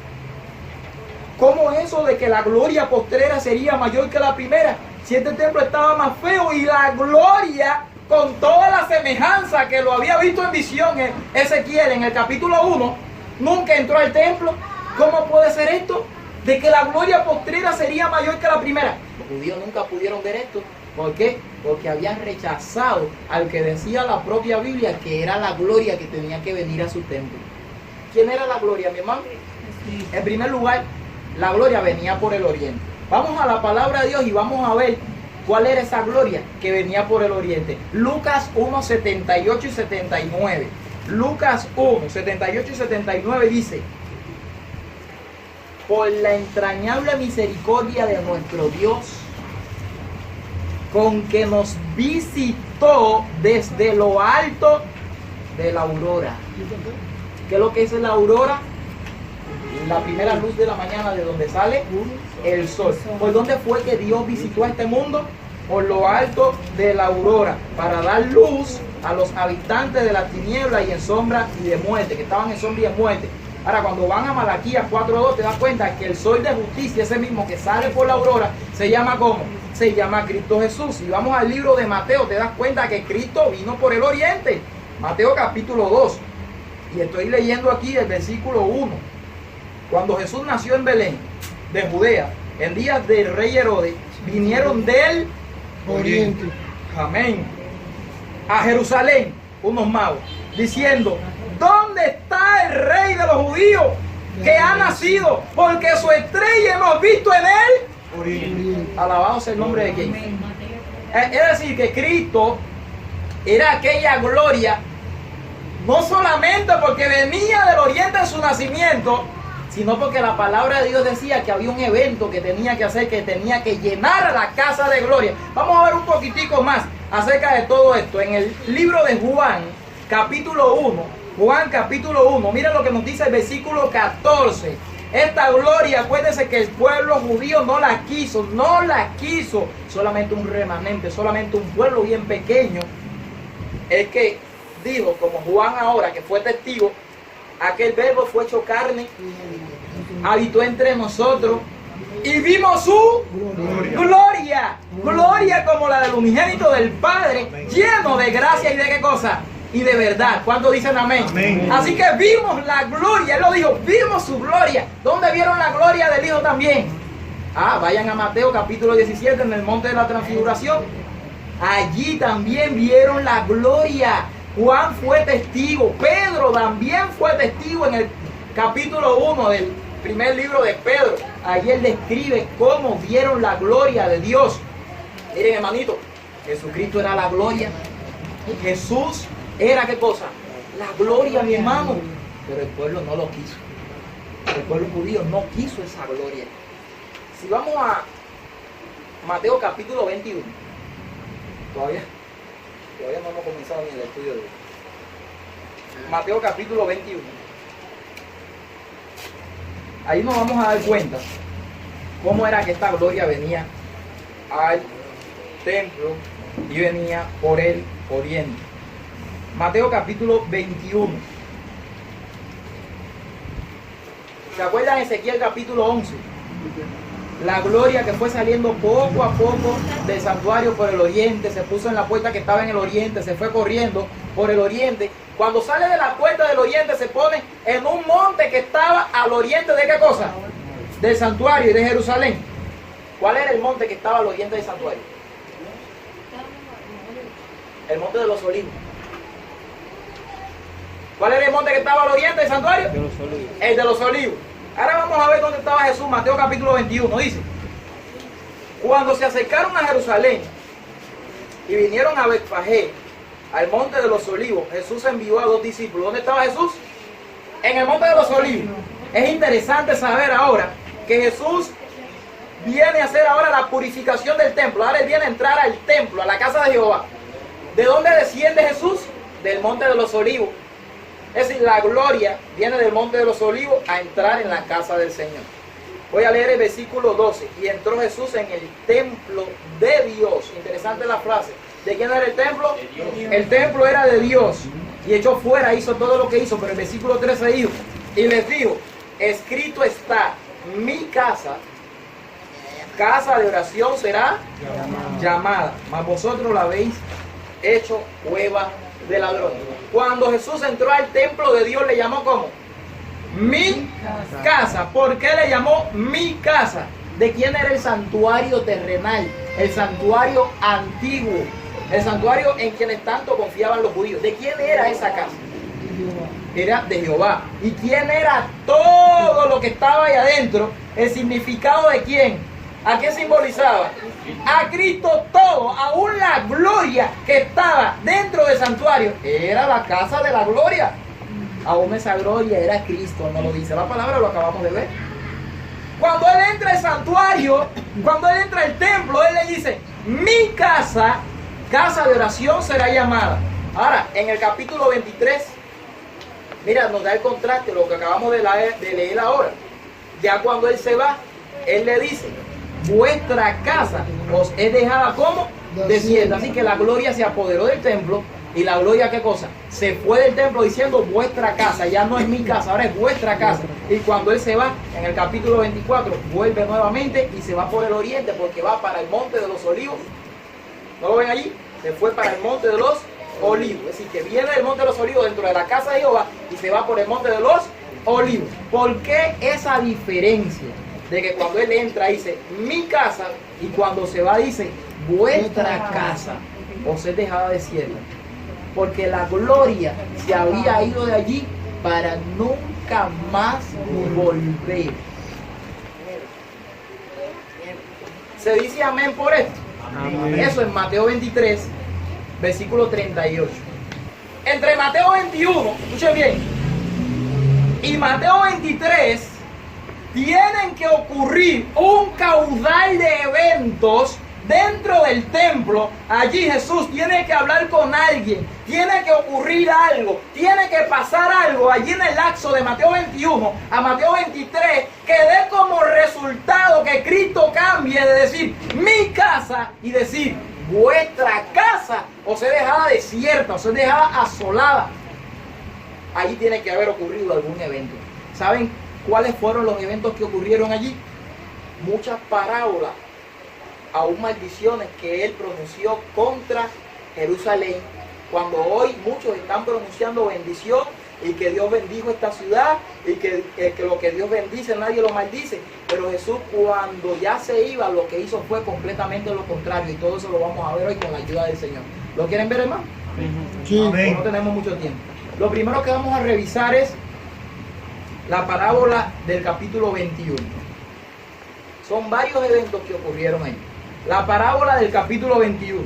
[SPEAKER 2] ¿Cómo eso de que la gloria postrera sería mayor que la primera? Si este templo estaba más feo y la gloria, con toda la semejanza que lo había visto en visión Ezequiel en el capítulo 1, nunca entró al templo. ¿Cómo puede ser esto? De que la gloria postrera sería mayor que la primera. Los judíos nunca pudieron ver esto. ¿Por qué? Porque habían rechazado al que decía la propia Biblia que era la gloria que tenía que venir a su templo. ¿Quién era la gloria, mi hermano? En primer lugar, la gloria venía por el oriente. Vamos a la palabra de Dios y vamos a ver cuál era esa gloria que venía por el oriente. Lucas 1, 78 y 79. Lucas 1, 78 y 79 dice: por la entrañable misericordia de nuestro Dios, con que nos visitó desde lo alto de la aurora. ¿Qué es lo que es la aurora? La primera luz de la mañana, de donde sale el sol. ¿Por dónde fue que Dios visitó a este mundo? Por lo alto de la aurora, para dar luz a los habitantes de la tiniebla y en sombra y de muerte, que estaban en sombra y de muerte. Ahora, cuando van a Malaquías 4:2, te das cuenta que el sol de justicia, ese mismo que sale por la aurora, se llama ¿cómo? Se llama Cristo Jesús. Y vamos al libro de Mateo, te das cuenta que Cristo vino por el oriente. Mateo capítulo 2. Y estoy leyendo aquí el versículo 1. Cuando Jesús nació en Belén, de Judea, en días del rey Herodes, vinieron del
[SPEAKER 3] Oriente.
[SPEAKER 2] Amén. A Jerusalén, unos magos, diciendo: ¿dónde está el rey de los judíos que ha nacido? Porque su estrella hemos visto en él.
[SPEAKER 3] Oriente.
[SPEAKER 2] Alabado sea el nombre de quién. Es decir, que Cristo era aquella gloria, no solamente porque venía del oriente en su nacimiento, sino porque la palabra de Dios decía que había un evento que tenía que hacer, que tenía que llenar a la casa de gloria. Vamos a ver un poquitico más acerca de todo esto. En el libro de Juan, capítulo 1, Juan capítulo 1, miren lo que nos dice el versículo 14. Esta gloria, acuérdense que el pueblo judío no la quiso, solamente un remanente, solamente un pueblo bien pequeño. Es que dijo, como Juan ahora, que fue testigo, aquel verbo fue hecho carne, habitó entre nosotros y vimos su
[SPEAKER 3] Gloria.
[SPEAKER 2] gloria como la del unigénito del Padre, lleno de gracia y de qué cosa, y de verdad. ¿Cuántos dicen amén?
[SPEAKER 4] Amén.
[SPEAKER 2] Así que vimos la gloria, él lo dijo, vimos su gloria. ¿Dónde vieron la gloria del Hijo también? Vayan a Mateo capítulo 17 en el monte de la transfiguración. Allí también vieron la gloria. Juan fue testigo, Pedro también fue testigo en el capítulo 1 del primer libro de Pedro. Allí él describe cómo vieron la gloria de Dios. Miren, hermanito, Jesucristo era la gloria. Jesús era ¿qué cosa? La gloria, mi hermano. Pero el pueblo no lo quiso. El pueblo judío no quiso esa gloria. Si vamos a Mateo capítulo 21, todavía no hemos comenzado ni el estudio de hoy. Mateo capítulo 21. Ahí nos vamos a dar cuenta cómo era que esta gloria venía al templo y venía por el oriente. Mateo capítulo 21. ¿Se acuerdan Ezequiel capítulo 11? La gloria que fue saliendo poco a poco del santuario por el oriente, se puso en la puerta que estaba en el oriente, se fue corriendo por el oriente. Cuando sale de la puerta del oriente se pone en un monte que estaba al oriente de ¿qué cosa? Del santuario y de Jerusalén. ¿Cuál era el monte que estaba al oriente del santuario? El monte de los olivos. ¿Cuál era el monte que estaba al oriente del santuario?
[SPEAKER 4] De los olivos.
[SPEAKER 2] El de los olivos. Ahora vamos a ver dónde estaba Jesús. Mateo capítulo 21 dice: cuando se acercaron a Jerusalén y vinieron a Betfagé, al monte de los olivos, Jesús envió a 2 discípulos. ¿Dónde estaba Jesús? En el monte de los olivos. Es interesante saber ahora que Jesús viene a hacer ahora la purificación del templo. Ahora él viene a entrar al templo, a la casa de Jehová. ¿De dónde desciende Jesús? Del monte de los olivos. Es decir, la gloria viene del monte de los olivos a entrar en la casa del Señor. Voy a leer el versículo 12. Y entró Jesús en el templo de Dios. Interesante la frase. ¿De quién era el templo? El templo era de Dios. Y echó fuera, hizo todo lo que hizo. Pero el versículo 13 dijo: y les dijo, escrito está, mi casa, casa de oración será llamada, mas vosotros la habéis hecho cueva de ladrones. Cuando Jesús entró al templo de Dios, le llamó como mi casa. ¿Por qué le llamó mi casa? ¿De quién era el santuario terrenal? El santuario antiguo, el santuario en quienes tanto confiaban los judíos. ¿De quién era esa casa? Era de Jehová. ¿Y quién era todo lo que estaba ahí adentro? ¿El significado de quién? ¿A qué simbolizaba? A Cristo todo, aún la gloria que estaba dentro del santuario. Era la casa de la gloria. Aún esa gloria era Cristo, no lo dice la palabra, lo acabamos de ver. Cuando él entra al santuario, cuando él entra al templo, él le dice, mi casa, casa de oración será llamada. Ahora, en el capítulo 23, mira, nos da el contraste, lo que acabamos de leer ahora. Ya cuando él se va, él le dice, vuestra casa os he dejada como desierta. Así que la gloria se apoderó del templo. Y la gloria, ¿qué cosa? Se fue del templo diciendo vuestra casa. Ya no es mi casa, ahora es vuestra casa. Y cuando él se va, en el capítulo 24, vuelve nuevamente y se va por el oriente porque va para el monte de los olivos. ¿No lo ven allí? Se fue para el monte de los olivos. Es decir, que viene del monte de los olivos dentro de la casa de Jehová y se va por el monte de los olivos. ¿Por qué esa diferencia? De que cuando él entra dice mi casa y cuando se va dice vuestra casa os es dejada desierta. Porque la gloria se había ido de allí para nunca más volver. ¿Se dice amén por esto? Amén. Eso en Mateo 23, versículo 38. Entre Mateo 21, escuchen bien, y Mateo 23, tienen que ocurrir un caudal de eventos dentro del templo. Allí Jesús tiene que hablar con alguien, tiene que ocurrir algo, tiene que pasar algo allí en el lapso de Mateo 21 a Mateo 23 que dé como resultado que Cristo cambie de decir mi casa y decir vuestra casa os he dejada desierta, os he dejada asolada. Allí tiene que haber ocurrido algún evento. ¿Saben cuáles fueron los eventos que ocurrieron allí? muchas parábolas, aún maldiciones que él pronunció contra Jerusalén, cuando hoy muchos están pronunciando bendición y que Dios bendijo esta ciudad y que lo que Dios bendice nadie lo maldice. Pero Jesús, cuando ya se iba, lo que hizo fue completamente lo contrario, y todo eso lo vamos a ver hoy con la ayuda del Señor. ¿Lo quieren ver, hermano?
[SPEAKER 4] Sí.
[SPEAKER 2] Pues no tenemos mucho tiempo. Lo primero que vamos a revisar es la parábola del capítulo 21. Son varios eventos que ocurrieron ahí. La parábola del capítulo 21.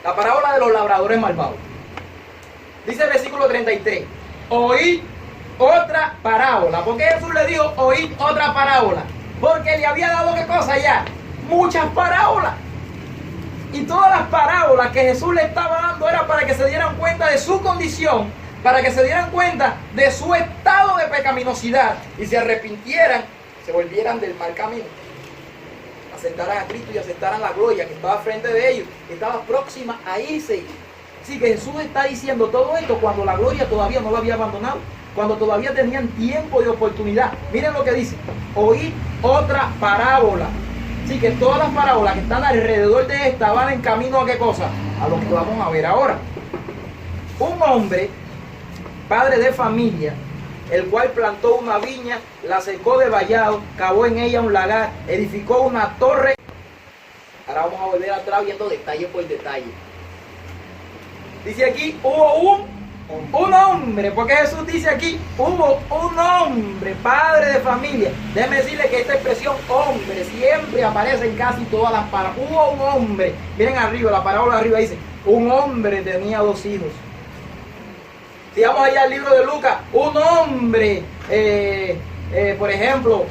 [SPEAKER 2] La parábola de los labradores malvados. Dice el versículo 33. Oíd otra parábola. ¿Por qué Jesús le dijo oíd otra parábola? Porque le había dado, ¿qué cosa ya? Muchas parábolas. Y todas las parábolas que Jesús le estaba dando era para que se dieran cuenta de su condición, para que se dieran cuenta de su estado de pecaminosidad y se arrepintieran, se volvieran del mal camino, aceptaran a Cristo y aceptaran la gloria que estaba frente de ellos, que estaba próxima a irse. Así que Jesús está diciendo todo esto cuando la gloria todavía no lo había abandonado, cuando todavía tenían tiempo y oportunidad. Miren lo que dice: oíd otra parábola. Así que todas las parábolas que están alrededor de esta van en camino a ¿qué cosa? A lo que vamos a ver ahora. Un hombre, padre de familia, el cual plantó una viña, la secó de vallado, cavó en ella un lagar, edificó una torre. Ahora vamos a volver atrás viendo detalle por detalle. Dice aquí, hubo un hombre, porque Jesús dice aquí, hubo un hombre, padre de familia. Déjeme decirle que esta expresión hombre siempre aparece en casi todas las parábolas. Hubo un hombre, miren arriba, la parábola de arriba dice, un hombre tenía 2 hijos. Si vamos allá al libro de Lucas, un hombre, por ejemplo,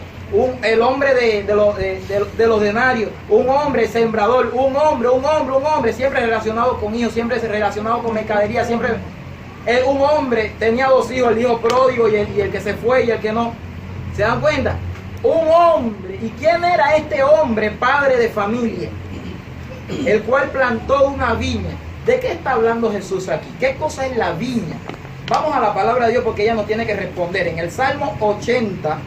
[SPEAKER 2] el hombre de los denarios, un hombre sembrador, un hombre, siempre relacionado con hijos, siempre relacionado con mercadería, siempre. Un hombre tenía 2 hijos, el hijo pródigo y el que se fue y el que no. ¿Se dan cuenta? Un hombre. ¿Y quién era este hombre, padre de familia? El cual plantó una viña. ¿De qué está hablando Jesús aquí? ¿Qué cosa es la viña? Vamos a la palabra de Dios porque ella nos tiene que responder. En el Salmo 80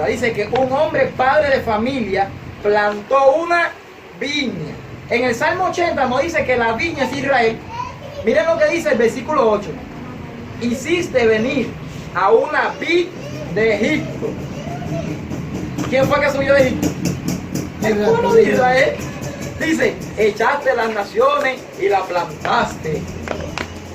[SPEAKER 2] dice que un hombre, padre de familia, plantó una viña. En el Salmo 80 nos dice que la viña es Israel. Miren lo que dice el versículo 8. Hiciste venir a una vid de Egipto. ¿Quién fue que subió de Egipto? El pueblo de Israel. Dice, echaste las naciones y la plantaste.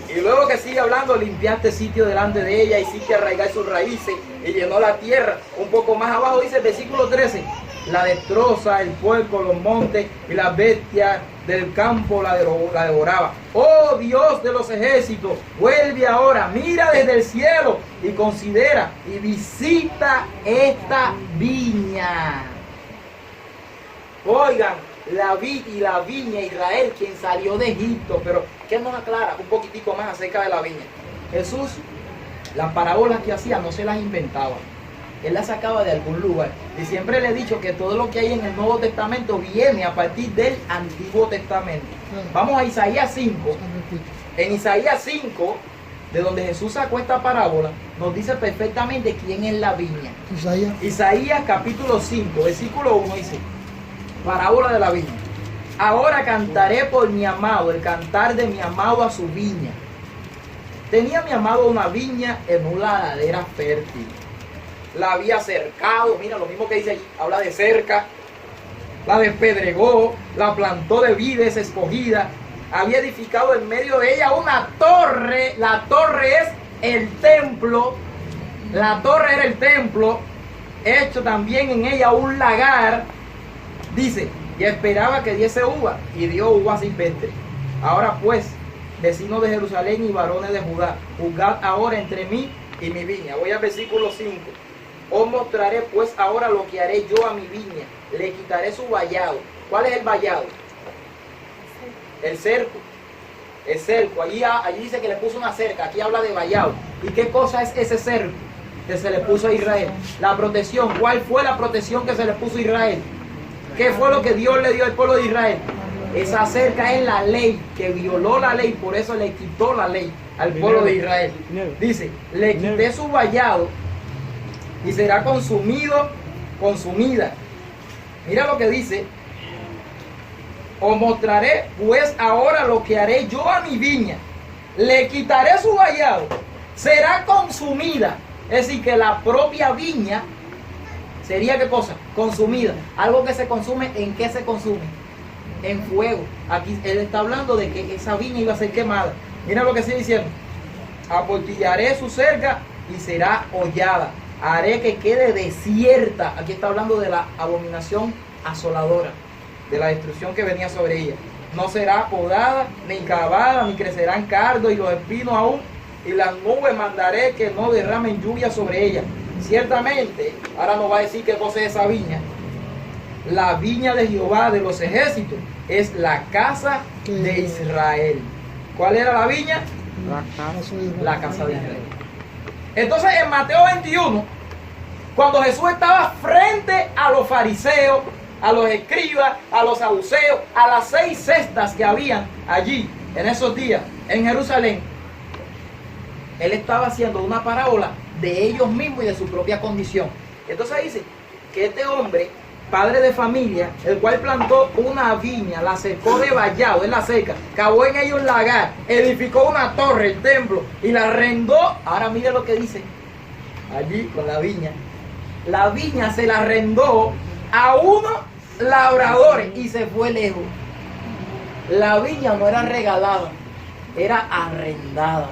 [SPEAKER 2] Y luego que sigue hablando, limpiaste sitio delante de ella, hiciste arraigar sus raíces y llenó la tierra. Un poco más abajo dice el versículo 13. La destroza, el puerco, los montes y las bestias del campo la devoraba. Oh Dios de los ejércitos, vuelve ahora, mira desde el cielo y considera y visita esta viña. Oigan, la vid y la viña, Israel, quien salió de Egipto. Pero ¿qué nos aclara un poquitico más acerca de la viña? Jesús, las parábolas que hacía no se las inventaba. Él la sacaba de algún lugar. Y siempre le he dicho que todo lo que hay en el Nuevo Testamento viene a partir del Antiguo Testamento. Vamos a Isaías 5. En Isaías 5, de donde Jesús sacó esta parábola, nos dice perfectamente quién es la viña. Isaías capítulo 5, versículo 1 dice, parábola de la viña. Ahora cantaré por mi amado, el cantar de mi amado a su viña. Tenía mi amado una viña en una ladera fértil. La había cercado, mira lo mismo que dice allí, habla de cerca, la despedregó, la plantó de vides escogida, había edificado en medio de ella una torre. La torre es el templo, la torre era el templo, hecho también en ella un lagar, dice, y esperaba que diese uva, y dio uva silvestre. Ahora pues, vecinos de Jerusalén y varones de Judá, juzgad ahora entre mí y mi viña. Voy al versículo 5. Os mostraré pues ahora lo que haré yo a mi viña. Le quitaré su vallado. ¿Cuál es el vallado? El cerco. El cerco. Allí dice que le puso una cerca. Aquí habla de vallado. ¿Y qué cosa es ese cerco que se le puso a Israel? La protección. ¿Cuál fue la protección que se le puso a Israel? ¿Qué fue lo que Dios le dio al pueblo de Israel? Esa cerca es la ley, que violó la ley, por eso le quitó la ley al pueblo de Israel. Dice, le quité su vallado y será consumida. Mira lo que dice: os mostraré pues ahora lo que haré yo a mi viña, le quitaré su vallado, será consumida. Es decir, que la propia viña sería, ¿qué cosa? Consumida. Algo que se consume, ¿en qué se consume? En fuego. Aquí él está hablando de que esa viña iba a ser quemada. Mira lo que sigue diciendo: aportillaré su cerca y será hollada, haré que quede desierta. Aquí está hablando de la abominación asoladora, de la destrucción que venía sobre ella. No será podada, ni cavada, ni crecerán cardos y los espinos aún, y las nubes mandaré que no derramen lluvia sobre ella. Ciertamente, ahora nos va a decir qué cosa es esa viña. La viña de Jehová de los ejércitos es la casa de Israel. ¿Cuál era la viña? La casa de Israel. Entonces en Mateo 21, cuando Jesús estaba frente a los fariseos, a los escribas, a los saduceos, a las 6 cestas que habían allí en esos días en Jerusalén, él estaba haciendo una parábola de ellos mismos y de su propia condición. Entonces dice que este hombre, padre de familia, el cual plantó una viña, la secó de vallado, en la seca, cavó en ella un lagar, edificó una torre, el templo, y la arrendó. Ahora mire lo que dice allí con la viña. La viña se la arrendó a unos labradores y se fue lejos. La viña no era regalada, era arrendada.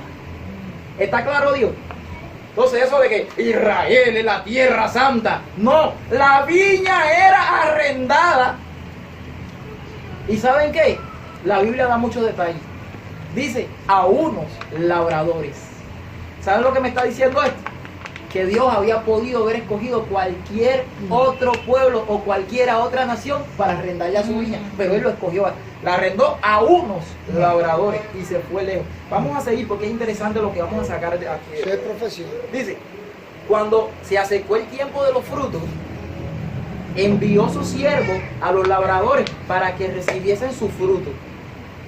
[SPEAKER 2] ¿Está claro, Dios? Entonces eso de que Israel es la tierra santa, no, la viña era arrendada. ¿Y saben qué? La Biblia da muchos detalles. Dice a unos labradores. ¿Saben lo que me está diciendo esto? Que Dios había podido haber escogido cualquier otro pueblo o cualquier otra nación para arrendarle a su viña, pero Él lo escogió. La arrendó a unos labradores y se fue lejos. Vamos a seguir porque es interesante lo que vamos a sacar de aquí.
[SPEAKER 4] Eso es profesión.
[SPEAKER 2] Dice, cuando se acercó el tiempo de los frutos, envió sus siervos a los labradores para que recibiesen su fruto.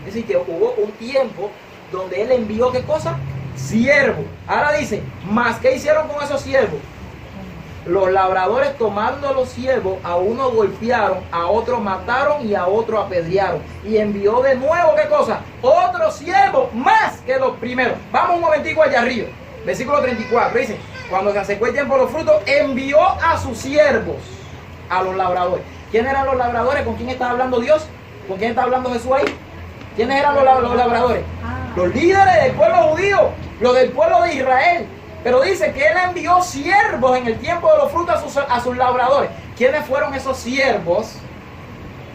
[SPEAKER 2] Es decir, que hubo un tiempo donde Él envió, ¿qué cosa? Siervos. Ahora dice, ¿más qué hicieron con esos siervos? Los labradores, tomando a los siervos, a uno golpearon, a otro mataron y a otro apedrearon. Y envió de nuevo, ¿qué cosa? Otros siervos más que los primeros. Vamos un momentico allá arriba. Versículo 34 dice, cuando se acercó el tiempo de los frutos, envió a sus siervos, a los labradores. ¿Quiénes eran los labradores? ¿Con quién está hablando Dios? ¿Con quién está hablando Jesús ahí? ¿Quiénes eran los labradores? Los líderes del pueblo judío, los del pueblo de Israel. Pero dice que Él envió siervos en el tiempo de los frutos a sus labradores. ¿Quiénes fueron esos siervos?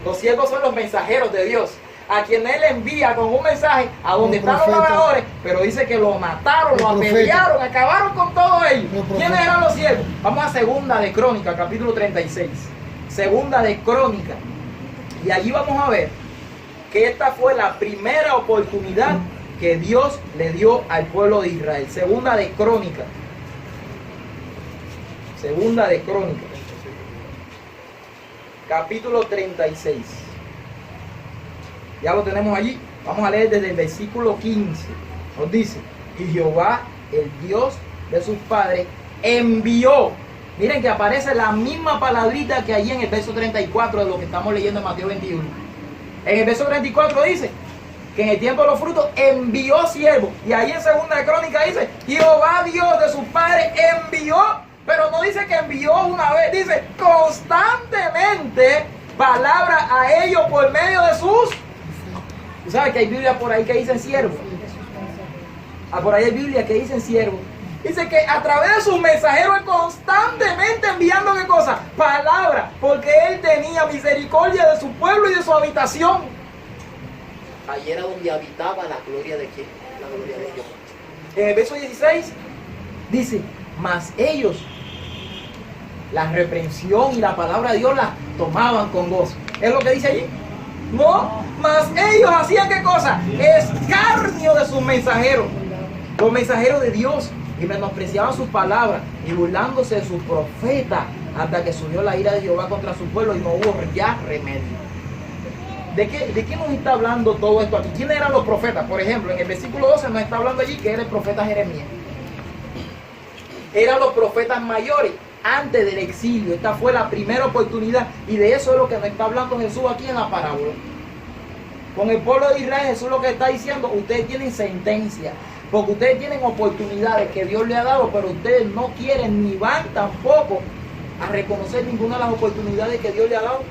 [SPEAKER 2] Los siervos son los mensajeros de Dios, a quien Él envía con un mensaje a donde están los labradores, pero dice que lo mataron, lo apedrearon, acabaron con todo ellos. ¿Quiénes eran los siervos? Vamos a Segunda de Crónica, capítulo 36. Segunda de Crónica. Y allí vamos a ver que esta fue la primera oportunidad que Dios le dio al pueblo de Israel. Segunda de Crónica. Segunda de Crónica. Capítulo 36. Ya lo tenemos allí. Vamos a leer desde el versículo 15. Nos dice, y Jehová, el Dios de sus padres, envió. Miren que aparece la misma palabrita que allí en el verso 34 de lo que estamos leyendo en Mateo 21. En el verso 34 dice que en el tiempo de los frutos envió siervos. Y ahí en Segunda de Crónica dice, Jehová Dios de sus padres envió, pero no dice que envió una vez, dice constantemente palabra a ellos por medio de sus. ¿Tú sabes que hay Biblia por ahí que dicen siervos? Por ahí hay Biblia que dicen siervos. Dice que a través de sus mensajeros constantemente enviando ¿qué cosa? Palabra, porque Él tenía misericordia de su pueblo y de su habitación. Allí era donde habitaba la gloria de quién, la gloria de Dios. En el verso 16 dice, mas ellos la reprensión y la palabra de Dios la tomaban con gozo. ¿Es lo que dice allí? No, mas ellos hacían ¿qué cosa? Escarnio de sus mensajeros, los mensajeros de Dios, y menospreciaban sus palabras y burlándose de sus profetas, hasta que subió la ira de Jehová contra su pueblo y no hubo ya remedio. ¿De qué nos está hablando todo esto aquí? ¿Quiénes eran los profetas? Por ejemplo, en el versículo 12 nos está hablando allí que era el profeta Jeremías. Eran los profetas mayores, antes del exilio. Esta fue la primera oportunidad y de eso es lo que nos está hablando Jesús aquí en la parábola. Con el pueblo de Israel, Jesús lo que está diciendo, ustedes tienen sentencia, porque ustedes tienen oportunidades que Dios les ha dado, pero ustedes no quieren ni van tampoco a reconocer ninguna de las oportunidades que Dios les ha dado.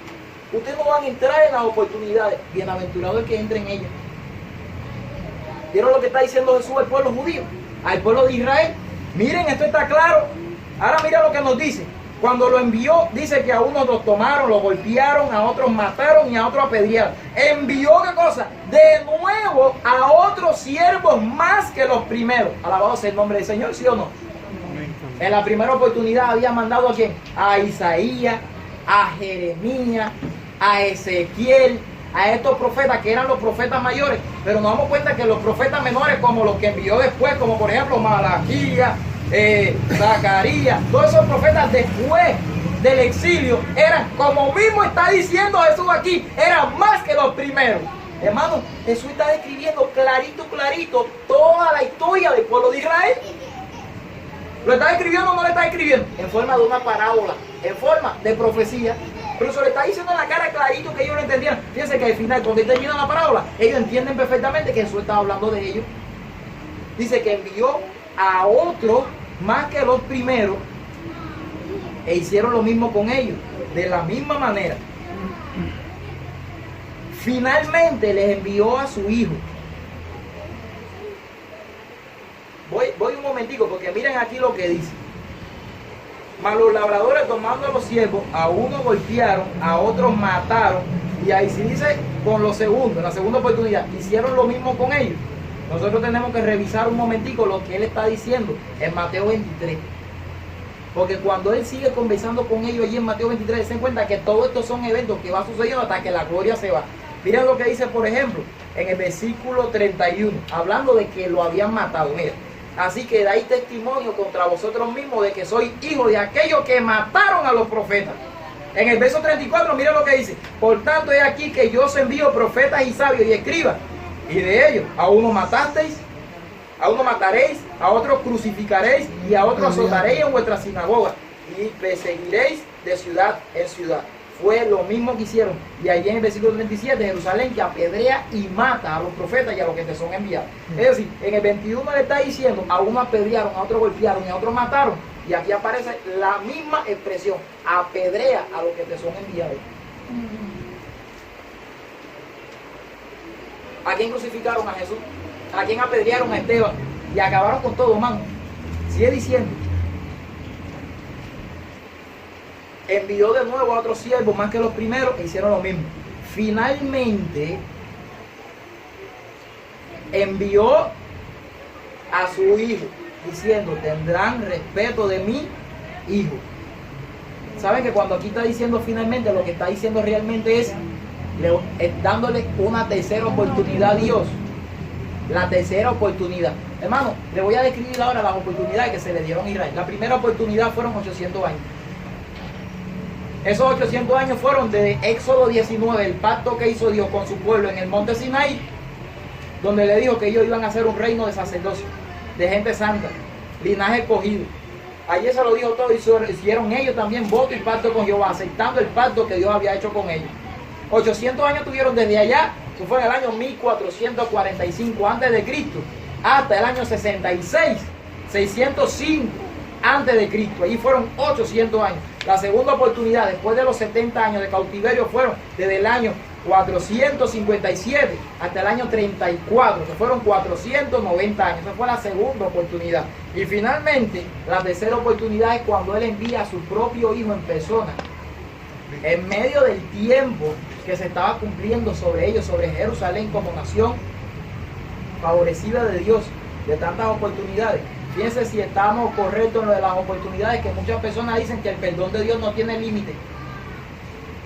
[SPEAKER 2] Ustedes no van a entrar en las oportunidades. Bienaventurado el que entre en ellas. ¿Vieron lo que está diciendo Jesús al pueblo judío? Al pueblo de Israel. Miren, esto está claro. Ahora mira lo que nos dice. Cuando lo envió, dice que a unos los tomaron, los golpearon, a otros mataron y a otros apedrearon. Envió, ¿qué cosa? De nuevo a otros siervos más que los primeros. Alabado sea el nombre del Señor, ¿sí o no? En la primera oportunidad había mandado ¿a quién? A Isaías, a Jeremías, a Ezequiel, a estos profetas que eran los profetas mayores, pero nos damos cuenta que los profetas menores, como los que envió después, como por ejemplo Malaquías, Zacarías, todos esos profetas después del exilio eran, como mismo está diciendo Jesús aquí, eran más que los primeros. Hermano, Jesús está describiendo clarito toda la historia del pueblo de Israel. ¿Lo está escribiendo o no lo está escribiendo? En forma de una parábola, en forma de profecía. Pero se lo está diciendo en la cara clarito que ellos lo entendieran. Fíjense que al final, cuando termina la parábola, ellos entienden perfectamente que Jesús estaba hablando de ellos. Dice que envió a otros más que los primeros e hicieron lo mismo con ellos, de la misma manera. Finalmente les envió a su hijo. Voy un momentico porque miren aquí lo que dice. Mas los labradores tomando a los siervos, a unos golpearon, a otros mataron, y ahí sí dice con los segundos, en la segunda oportunidad, hicieron lo mismo con ellos. Nosotros tenemos que revisar un momentico lo que él está diciendo en Mateo 23. Porque cuando él sigue conversando con ellos allí en Mateo 23, se dan cuenta que todos estos son eventos que va sucediendo hasta que la gloria se va. Miren lo que dice, por ejemplo, en el versículo 31, hablando de que lo habían matado. Mira. Así que dais testimonio contra vosotros mismos de que sois hijos de aquellos que mataron a los profetas. En el verso 34, mira lo que dice. Por tanto, he aquí que yo os envío profetas y sabios y escribas. Y de ellos, a uno matasteis, a uno mataréis, a otro crucificaréis y a otro azotaréis en vuestra sinagoga. Y perseguiréis de ciudad en ciudad. Fue lo mismo que hicieron. Y allí en el versículo 37, Jerusalén que apedrea y mata a los profetas y a los que te son enviados. Es decir, en el 21 le está diciendo, a uno apedrearon, a otro golpearon y a otro mataron. Y aquí aparece la misma expresión, apedrea a los que te son enviados. ¿A quién crucificaron? A Jesús. ¿A quién apedrearon? A Esteban. Y acabaron con todo, man. Sigue diciendo. Envió de nuevo a otros siervos más que los primeros e hicieron lo mismo. Finalmente envió a su hijo diciendo, tendrán respeto de mi hijo. ¿Saben que cuando aquí está diciendo finalmente, lo que está diciendo realmente es dándole una tercera oportunidad a Dios? La tercera oportunidad. Hermano, le voy a describir ahora las oportunidades que se le dieron a Israel. La primera oportunidad fueron 800 años. Esos 800 años fueron de Éxodo 19, el pacto que hizo Dios con su pueblo en el monte Sinaí, donde le dijo que ellos iban a ser un reino de sacerdocio, de gente santa, linaje escogido. Allí se lo dijo todo y hicieron ellos también voto y pacto con Jehová, aceptando el pacto que Dios había hecho con ellos. 800 años tuvieron desde allá, eso fue en el año 1445 antes de Cristo, hasta el año 66, 605 antes de Cristo. Allí fueron 800 años. La segunda oportunidad, después de los 70 años de cautiverio, fueron desde el año 457 hasta el año 34, que fueron 490 años. Esa fue la segunda oportunidad. Y finalmente, la tercera oportunidad es cuando Él envía a su propio Hijo en persona, en medio del tiempo que se estaba cumpliendo sobre ellos, sobre Jerusalén como nación favorecida de Dios, de tantas oportunidades. Fíjense si estamos correctos en lo de las oportunidades, que muchas personas dicen que el perdón de Dios no tiene límite.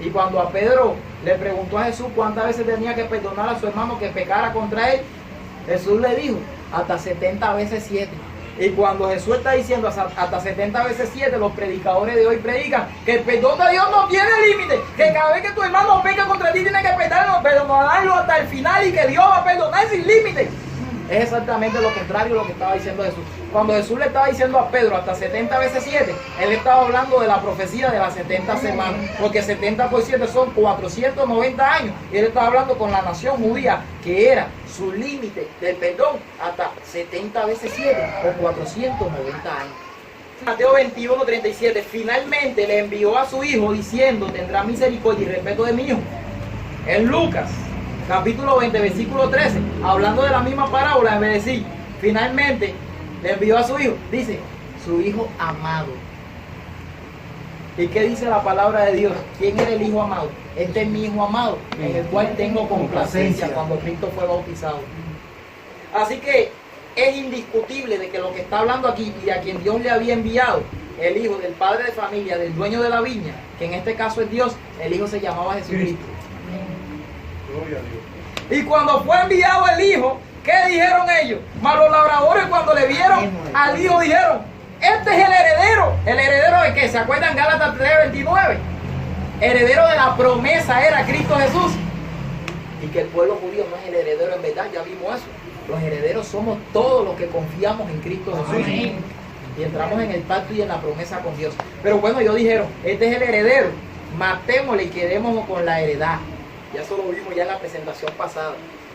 [SPEAKER 2] Y cuando a Pedro le preguntó a Jesús cuántas veces tenía que perdonar a su hermano que pecara contra él, Jesús le dijo, hasta 70 veces 7. Y cuando Jesús está diciendo hasta 70 veces 7, los predicadores de hoy predican que el perdón de Dios no tiene límite, que cada vez que tu hermano peca contra ti tienes que perdonarlo hasta el final y que Dios va a perdonar sin límite. Es exactamente lo contrario de lo que estaba diciendo Jesús. cuando Jesús le estaba diciendo a Pedro hasta 70 veces 7, él estaba hablando de la profecía de las 70 semanas, porque 70 por 7 son 490 años, y él estaba hablando con la nación judía, que era su límite del perdón hasta 70 veces 7 o 490 años. Mateo 21, 37, finalmente le envió a su hijo diciendo, tendrá misericordia y respeto de mi hijo. En Lucas, capítulo 20, versículo 13, hablando de la misma parábola, en vez de decir, finalmente le envió a su hijo, dice, su hijo amado. ¿Y qué dice la palabra de Dios? ¿Quién era el hijo amado? Este es mi hijo amado, en el cual tengo complacencia cuando Cristo fue bautizado. Así que es indiscutible de que lo que está hablando aquí y a quien Dios le había enviado, el hijo del padre de familia, del dueño de la viña, que en este caso es Dios, el hijo se llamaba Jesucristo.
[SPEAKER 3] Gloria a Dios.
[SPEAKER 2] Y cuando fue enviado el hijo, ¿qué dijeron ellos? Mas los labradores cuando le vieron al hijo dijeron, este es el heredero. ¿El heredero de qué? ¿Se acuerdan Gálatas 3:29? Heredero de la promesa era Cristo Jesús. Y que el pueblo judío no es el heredero en verdad, ya vimos eso. Los herederos somos todos los que confiamos en Cristo Jesús. Amén. Y entramos en el pacto y en la promesa con Dios. Pero bueno, ellos dijeron, este es el heredero, matémosle y quedémonos con la heredad. Ya eso lo vimos ya en la presentación pasada.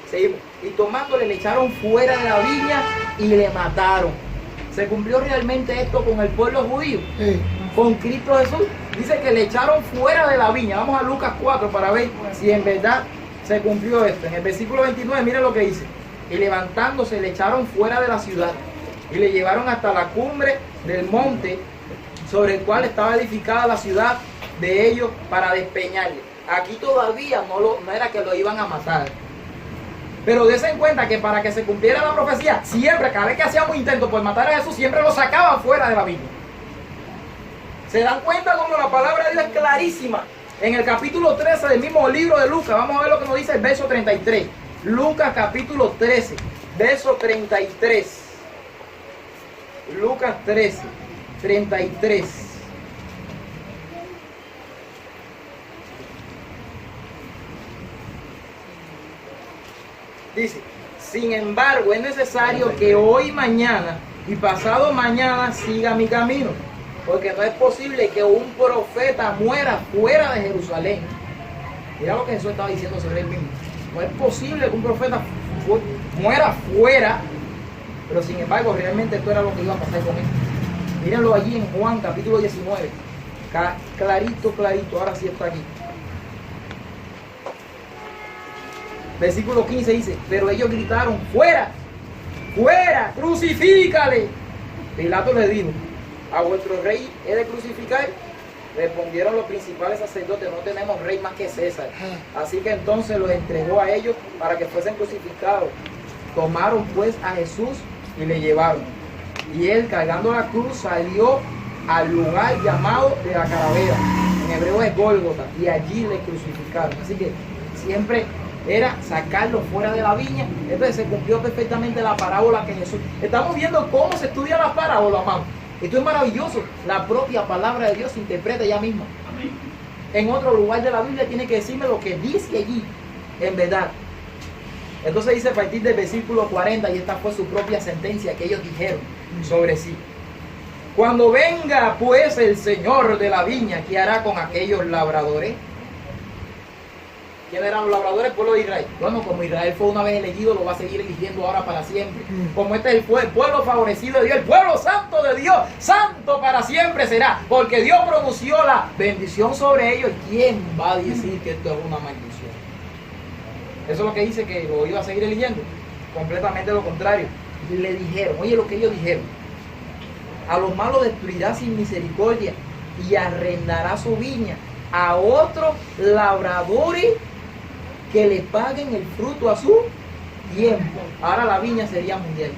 [SPEAKER 2] Seguimos. Y tomándole le echaron fuera de la viña y le mataron. ¿Se cumplió realmente esto con el pueblo judío? Sí. Con Cristo Jesús. Dice que le echaron fuera de la viña. Vamos a Lucas 4 para ver si en verdad se cumplió esto. En el versículo 29, miren lo que dice. Y levantándose le echaron fuera de la ciudad y le llevaron hasta la cumbre del monte sobre el cual estaba edificada la ciudad de ellos para despeñarle. Aquí todavía no era que lo iban a matar. Pero dense en cuenta que para que se cumpliera la profecía, siempre, cada vez que hacíamos intentos por matar a Jesús, siempre lo sacaban fuera de la viña. ¿Se dan cuenta cómo la palabra de Dios es clarísima? En el capítulo 13 del mismo libro de Lucas, vamos a ver lo que nos dice el verso 33. Lucas capítulo 13, verso 33. Lucas 13, 33. Dice, sin embargo, es necesario que hoy, mañana y pasado mañana siga mi camino, porque no es posible que un profeta muera fuera de Jerusalén. Mira lo que Jesús estaba diciendo sobre él mismo. No es posible que un profeta muera fuera, pero sin embargo, realmente esto era lo que iba a pasar con él. Mírenlo allí en Juan capítulo 19. Clarito, clarito, ahora sí está aquí. Versículo 15 dice, pero ellos gritaron, fuera, fuera, crucifícale. Pilato les dijo, ¿a vuestro rey he de crucificar? Respondieron los principales sacerdotes, no tenemos rey más que César. Así que entonces los entregó a ellos para que fuesen crucificados. Tomaron pues a Jesús y le llevaron. Y él, cargando la cruz, salió al lugar llamado de la calavera. En hebreo es Gólgota. Y allí le crucificaron. Así que siempre era sacarlo fuera de la viña. Entonces se cumplió perfectamente la parábola que Jesús. Estamos viendo cómo se estudia la parábola, hermano. Esto es maravilloso. La propia palabra de Dios se interpreta ella misma. Amén. En otro lugar de la Biblia tiene que decirme lo que dice allí, en verdad. Entonces dice a partir del versículo 40, y esta fue su propia sentencia que ellos dijeron sobre sí. Cuando venga pues el Señor de la viña, ¿qué hará con aquellos labradores? ¿Quién eran los labradores? El pueblo de Israel. Bueno, como Israel fue una vez elegido, lo va a seguir eligiendo ahora para siempre. Como este es el pueblo favorecido de Dios, el pueblo santo de Dios, santo para siempre será. Porque Dios pronunció la bendición sobre ellos. ¿Quién va a decir que esto es una maldición? Eso es lo que dice que lo iba a seguir eligiendo. Completamente lo contrario. Le dijeron, oye lo que ellos dijeron. A los malos destruirá sin misericordia y arrendará su viña a otros labradores que le paguen el fruto a su tiempo. Ahora la viña sería mundial.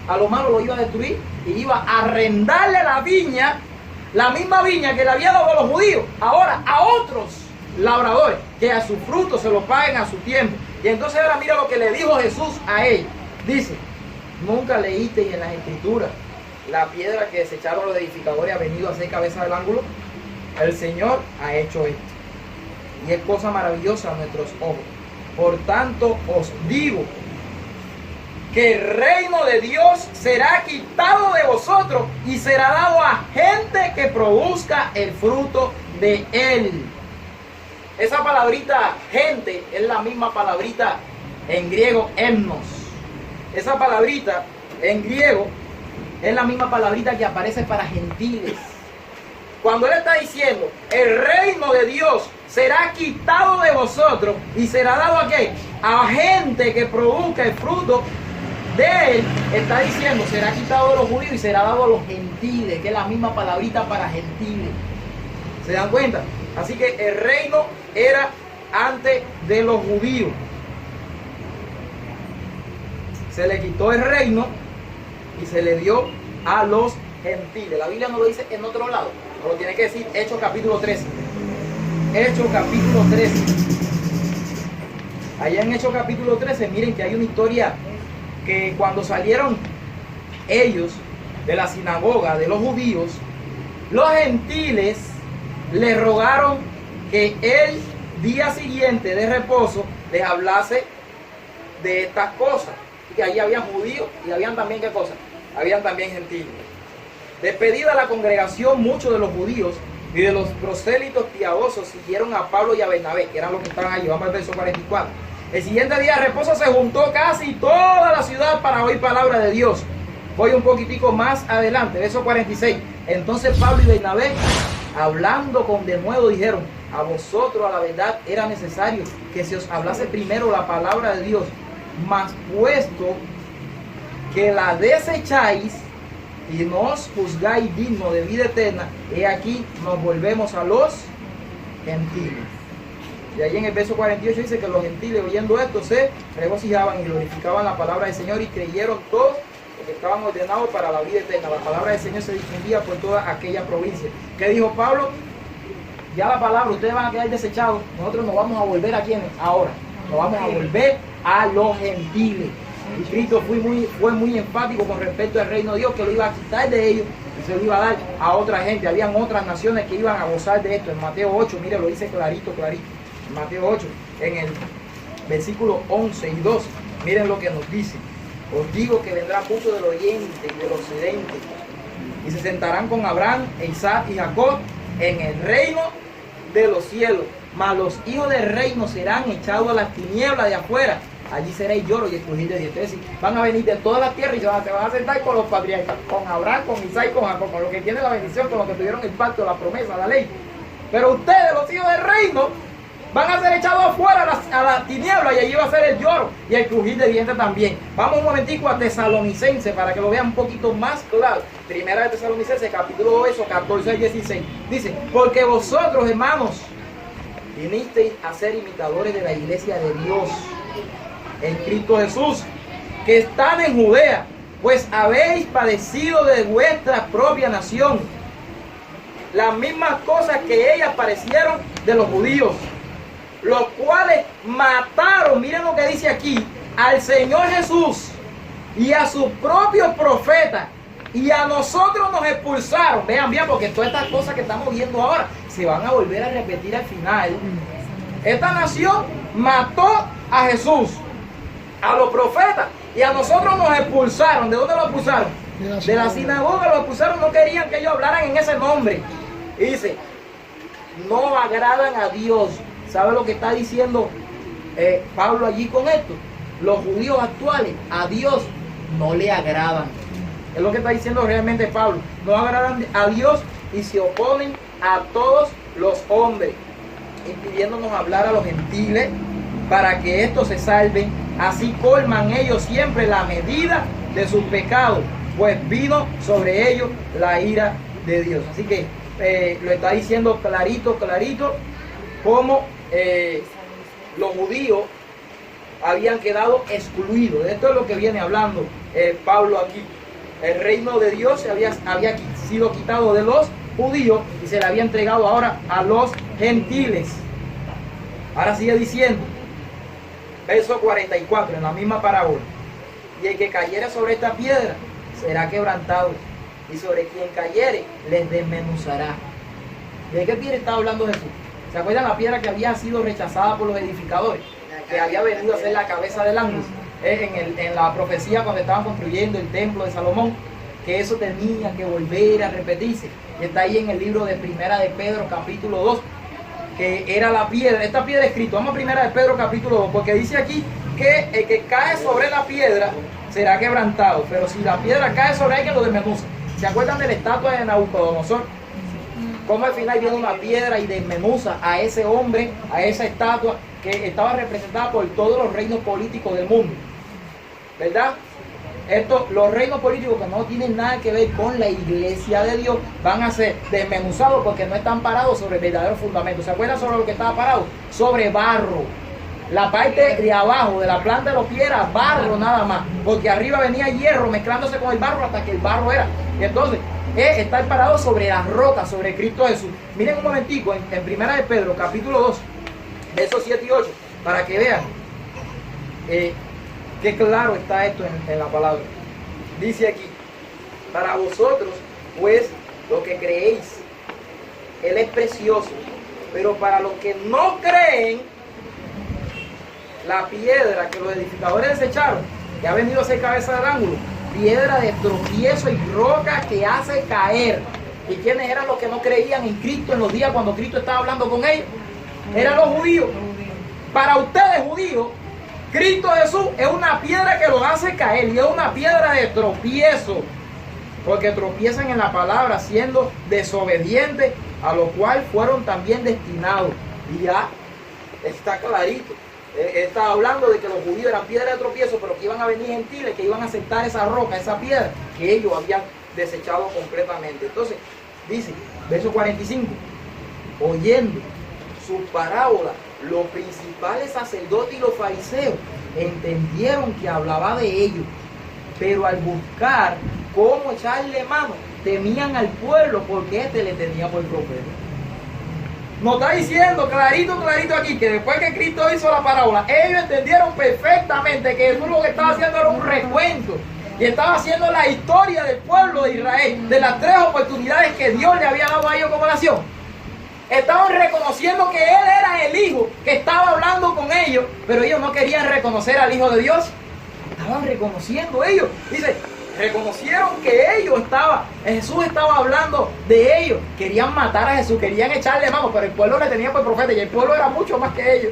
[SPEAKER 2] A lo malo lo iba a destruir y iba a arrendarle la viña, la misma viña que le había dado a los judíos, ahora a otros labradores que a su fruto se lo paguen a su tiempo. Y entonces ahora mira lo que le dijo Jesús a ellos. Dice, nunca leíste en las escrituras la piedra que desecharon los edificadores ha venido a ser cabeza del ángulo. El Señor ha hecho esto. Y es cosa maravillosa a nuestros ojos. Por tanto os digo que el reino de Dios será quitado de vosotros y será dado a gente que produzca el fruto de él. Esa palabrita gente es la misma palabrita en griego etnos. Esa palabrita en griego es la misma palabrita que aparece para gentiles. Cuando él está diciendo el reino de Dios será quitado de vosotros y será dado a qué? A gente que produzca el fruto de él, está diciendo será quitado de los judíos y será dado a los gentiles, que es la misma palabrita para gentiles. ¿Se dan cuenta? Así que el reino era antes de los judíos. Se le quitó el reino y se le dio a los gentiles. La Biblia no lo dice en otro lado, pero tiene que decir Hechos capítulo 13. Hechos capítulo 13. Allá en Hechos capítulo 13, miren que hay una historia que cuando salieron ellos de la sinagoga de los judíos, los gentiles le rogaron que el día siguiente de reposo les hablase de estas cosas. Que allí había judíos y habían también, ¿qué cosas? Habían también gentiles. Despedida la congregación, muchos de los judíos y de los prosélitos piadosos siguieron a Pablo y a Bernabé, que eran los que estaban allí. Vamos al verso 44. El siguiente día de reposo se juntó casi toda la ciudad para oír palabra de Dios. Voy un poquitico más adelante, verso 46. Entonces Pablo y Bernabé, hablando con denuedo, dijeron: a vosotros a la verdad era necesario que se os hablase primero la palabra de Dios, mas puesto que la desecháis y no os juzgáis digno de vida eterna, he aquí nos volvemos a los gentiles. Y ahí en el verso 48 dice que los gentiles, oyendo esto, se regocijaban y glorificaban la palabra del Señor y creyeron todos los que estaban ordenados para la vida eterna. La palabra del Señor se difundía por toda aquella provincia. ¿Qué dijo Pablo? Ya la palabra, ustedes van a quedar desechados, nosotros nos vamos a volver a quienes ahora, nos vamos a volver a los gentiles. Y Cristo fue muy enfático con respecto al reino de Dios, que lo iba a quitar de ellos y se lo iba a dar a otra gente. Habían otras naciones que iban a gozar de esto. En Mateo 8, mire, lo dice clarito. En Mateo 8, en el versículo 11 y 12, miren lo que nos dice: os digo que vendrán muchos del oriente y del occidente y se sentarán con Abraham, Isaac y Jacob en el reino de los cielos, mas los hijos del reino serán echados a las tinieblas de afuera. Allí será el lloro y el crujir de dientes. Es decir, van a venir de toda la tierra y se van a sentar con los patriarcas, con Abraham, con Isaac y con Jacob, con los que tienen la bendición, con los que tuvieron el pacto, la promesa, la ley. Pero ustedes, los hijos del reino, van a ser echados afuera a la tiniebla y allí va a ser el lloro y el crujir de dientes también. Vamos un momentico a Tesalonicenses para que lo vean un poquito más claro. Primera de Tesalonicenses, capítulo 2, versos 14 al 16. Dice: porque vosotros, hermanos, vinisteis a ser imitadores de la iglesia de Dios en Cristo Jesús, que están en Judea, pues habéis padecido de vuestra propia nación las mismas cosas que ellas padecieron de los judíos, los cuales mataron, miren lo que dice aquí, al Señor Jesús y a sus propios profetas, y a nosotros nos expulsaron. Vean bien, porque todas estas cosas que estamos viendo ahora se van a volver a repetir al final. Esta nación mató a Jesús, a los profetas, y a nosotros nos expulsaron. ¿De dónde lo expulsaron? De la sinagoga lo expulsaron. No querían que ellos hablaran en ese nombre. Y dice: no agradan a Dios. ¿Sabe lo que está diciendo Pablo allí con esto? Los judíos actuales a Dios no le agradan. Es lo que está diciendo realmente Pablo. No agradan a Dios y se oponen a todos los hombres, impidiéndonos hablar a los gentiles para que estos se salven. Así colman ellos siempre la medida de sus pecados, pues vino sobre ellos la ira de Dios. Así que lo está diciendo clarito, como los judíos habían quedado excluidos. Esto es lo que viene hablando Pablo aquí. El reino de Dios había sido quitado de los judíos y se le había entregado ahora a los gentiles. Ahora sigue diciendo, verso 44, en la misma parábola: y el que cayere sobre esta piedra será quebrantado, y sobre quien cayere les desmenuzará. ¿De qué piedra estaba hablando Jesús? ¿Se acuerdan la piedra que había sido rechazada por los edificadores? Que había venido a ser la cabeza del ángulo. en la profecía cuando estaban construyendo el templo de Salomón, que eso tenía que volver a repetirse. Y está ahí en el libro de Primera de Pedro capítulo 2, que era la piedra, esta piedra escrito. Vamos a Primera de Pedro capítulo 2, porque dice aquí que el que cae sobre la piedra será quebrantado, pero si la piedra cae sobre él, que lo desmenuza. ¿Se acuerdan de la estatua de Nabucodonosor? Cómo al final viene una piedra y desmenuza a ese hombre, a esa estatua que estaba representada por todos los reinos políticos del mundo, ¿verdad? Los reinos políticos que no tienen nada que ver con la iglesia de Dios van a ser desmenuzados porque no están parados sobre el verdadero fundamento. ¿Se acuerdan sobre lo que estaba parado? Sobre barro. La parte de abajo de la planta de los pies era barro nada más, porque arriba venía hierro mezclándose con el barro hasta que el barro era. Y entonces, estar parado sobre las rocas, sobre Cristo Jesús. Miren un momentico, en Primera de Pedro, capítulo 2, versos 7 y 8, para que vean qué claro está esto en la palabra. Dice aquí: para vosotros, pues, lo que creéis, Él es precioso, pero para los que no creen, la piedra que los edificadores desecharon, que ha venido a ser cabeza del ángulo, piedra de tropiezo y roca que hace caer. ¿Y quiénes eran los que no creían en Cristo en los días cuando Cristo estaba hablando con ellos? Eran los judíos. Para ustedes, judíos, Cristo Jesús es una piedra que los hace caer, y es una piedra de tropiezo, porque tropiezan en la palabra siendo desobedientes, a lo cual fueron también destinados. Y ya está clarito. Estaba hablando de que los judíos eran piedra de tropiezo, pero que iban a venir gentiles, que iban a aceptar esa roca, esa piedra, que ellos habían desechado completamente. Entonces, dice, verso 45, oyendo su parábola, los principales sacerdotes y los fariseos entendieron que hablaba de ellos, pero al buscar cómo echarle mano, temían al pueblo porque éste le tenía por profeta. Nos está diciendo clarito aquí que después que Cristo hizo la parábola, ellos entendieron perfectamente que Jesús lo que estaba haciendo era un recuento y estaba haciendo la historia del pueblo de Israel, de las 3 oportunidades que Dios le había dado a ellos como nación. Estaban reconociendo que Él era el Hijo que estaba hablando con ellos, pero ellos no querían reconocer al Hijo de Dios. Estaban reconociendo ellos. Dice, reconocieron que Jesús estaba hablando de ellos. Querían matar a Jesús, querían echarle mano, pero el pueblo le tenía por profeta y el pueblo era mucho más que ellos.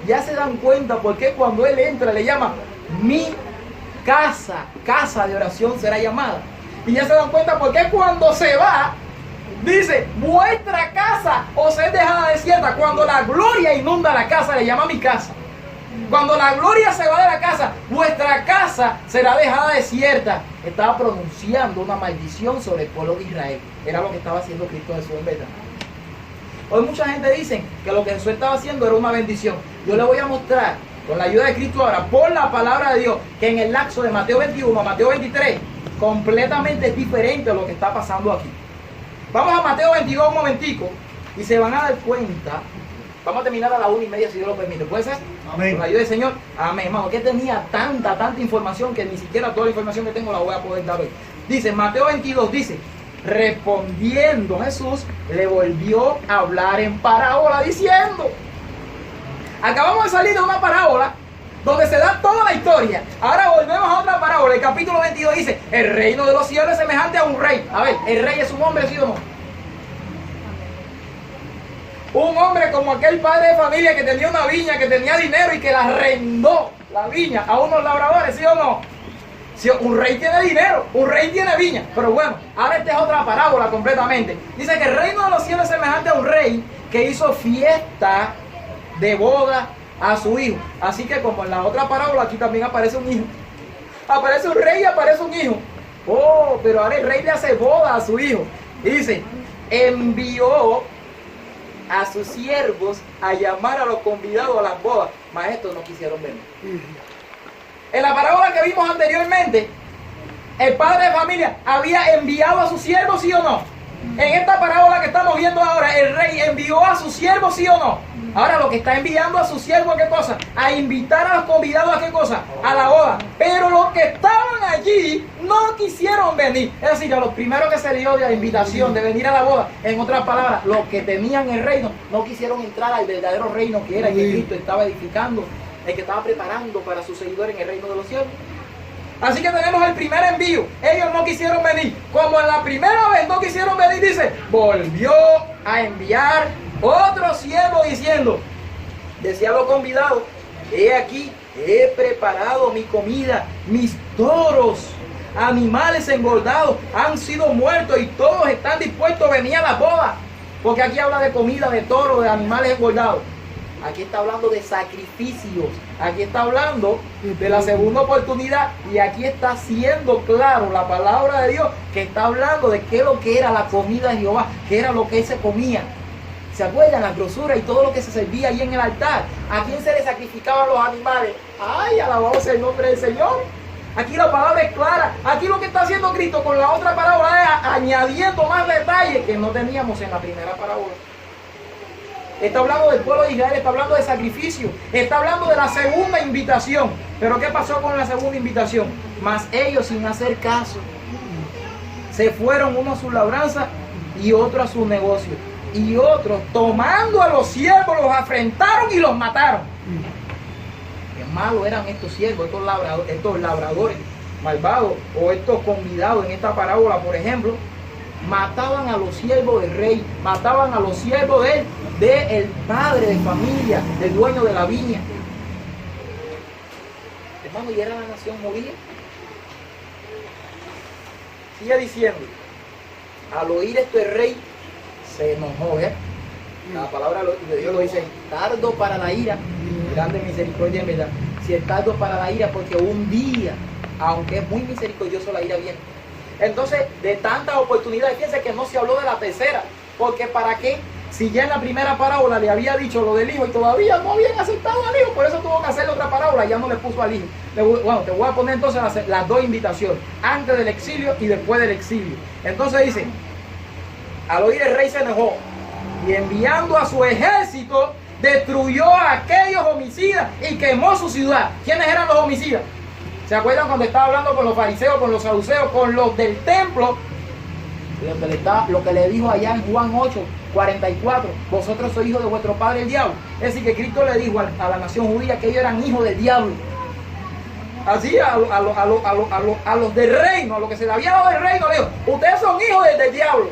[SPEAKER 2] Ya se dan cuenta por qué cuando Él entra le llama mi casa, casa de oración será llamada. Y ya se dan cuenta por qué cuando se va, dice, vuestra casa os es dejada desierta. Cuando la gloria inunda la casa, le llama mi casa. Cuando la gloria se va de la casa, vuestra casa será dejada desierta. Estaba pronunciando una maldición sobre el pueblo de Israel. Era lo que estaba haciendo Cristo Jesús en verdad. Hoy mucha gente dice que lo que Jesús estaba haciendo era una bendición. Yo le voy a mostrar, con la ayuda de Cristo ahora, por la palabra de Dios, que en el lapso de Mateo 21 a Mateo 23, completamente es diferente a lo que está pasando aquí. Vamos a Mateo 22 un momentico y se van a dar cuenta. Vamos a terminar a la 1:30 si Dios lo permite. ¿Puede ser?
[SPEAKER 3] Amén.
[SPEAKER 2] Con la ayuda del Señor. Amén, hermano. Que tenía tanta información que ni siquiera toda la información que tengo la voy a poder dar hoy. Dice, Mateo 22 dice, respondiendo Jesús, le volvió a hablar en parábola diciendo. Acabamos de salir de una parábola donde se da toda la historia. Ahora volvemos a otra parábola. El capítulo 22 dice, el reino de los cielos es semejante a un rey. A ver, ¿el rey es un hombre, sí o no? Un hombre como aquel padre de familia que tenía una viña, que tenía dinero y que la arrendó la viña a unos labradores, ¿sí o no? Si un rey tiene dinero, un rey tiene viña. Pero bueno, ahora esta es otra parábola completamente. Dice que el reino de los cielos es semejante a un rey que hizo fiesta de boda a su hijo. Así que como en la otra parábola, aquí también aparece un hijo. Aparece un rey y aparece un hijo. Oh, pero ahora el rey le hace boda a su hijo. Y dice, envió a sus siervos a llamar a los convidados a las bodas, mas estos no quisieron venir. En la parábola que vimos anteriormente, el padre de familia había enviado a sus siervos, ¿sí o no? En esta parábola que estamos viendo ahora, el rey envió a sus siervos, ¿sí o no? Ahora lo que está enviando a sus siervos, ¿qué cosa? A invitar a los convidados a ¿qué cosa? A la boda. Pero los que estaban allí no quisieron venir. Es decir, a los primeros que se les dio la invitación de venir a la boda, en otras palabras, los que tenían el reino, no quisieron entrar al verdadero reino que era el que Cristo estaba edificando el que estaba preparando para su seguidor en el reino de los cielos. Así que tenemos el primer envío. Ellos no quisieron venir. Como en la primera vez no quisieron venir, dice, volvió a enviar otro siervo diciendo, decía a los convidados, he aquí, he preparado mi comida, mis toros, animales engordados han sido muertos y todos están dispuestos a venir a la boda. Porque aquí habla de comida, de toros, de animales engordados. Aquí está hablando de sacrificios. Aquí está hablando de la segunda oportunidad. Y aquí está siendo claro la palabra de Dios, que está hablando de qué es lo que era la comida de Jehová, qué era lo que él se comía. ¿Se acuerdan? La grosura y todo lo que se servía ahí en el altar. ¿A quién se le sacrificaban los animales? ¡Ay, alabado sea el nombre del Señor! Aquí la palabra es clara. Aquí lo que está haciendo Cristo con la otra parábola es añadiendo más detalles que no teníamos en la primera parábola. Está hablando del pueblo de Israel, está hablando de sacrificio, está hablando de la segunda invitación. Pero ¿qué pasó con la segunda invitación? Mas ellos, sin hacer caso, se fueron, uno a su labranza y otro a su negocio. Y otros, tomando a los siervos, los afrentaron y los mataron. Qué malos eran estos siervos, estos labradores malvados, o estos convidados en esta parábola, por ejemplo. Mataban a los siervos del rey, mataban a los siervos del padre de familia, del dueño de la viña. Hermano, y era la nación moría. Sigue diciendo, al oír esto el rey se enojó, ¿eh? La palabra de Dios lo dice, tardo para la ira, grande misericordia en verdad. Si es tardo para la ira, porque un día, aunque es muy misericordioso, la ira viene. Entonces, de tantas oportunidades, fíjense que no se habló de la tercera, porque ¿para qué? Si ya en la primera parábola le había dicho lo del hijo y todavía no habían aceptado al hijo, por eso tuvo que hacerle otra parábola, ya no le puso al hijo. Bueno, te voy a poner entonces las dos invitaciones, antes del exilio y después del exilio. Entonces dice, al oír el rey se enojó y enviando a su ejército destruyó a aquellos homicidas y quemó su ciudad. ¿Quiénes eran los homicidas? ¿Se acuerdan cuando estaba hablando con los fariseos, con los saduceos, con los del templo? Lo que le dijo allá en Juan 8:44, vosotros sois hijos de vuestro padre el diablo. Es decir, que Cristo le dijo a la nación judía que ellos eran hijos del diablo. Así a los del reino, a los que se le había dado el reino, le dijo, ustedes son hijos del diablo.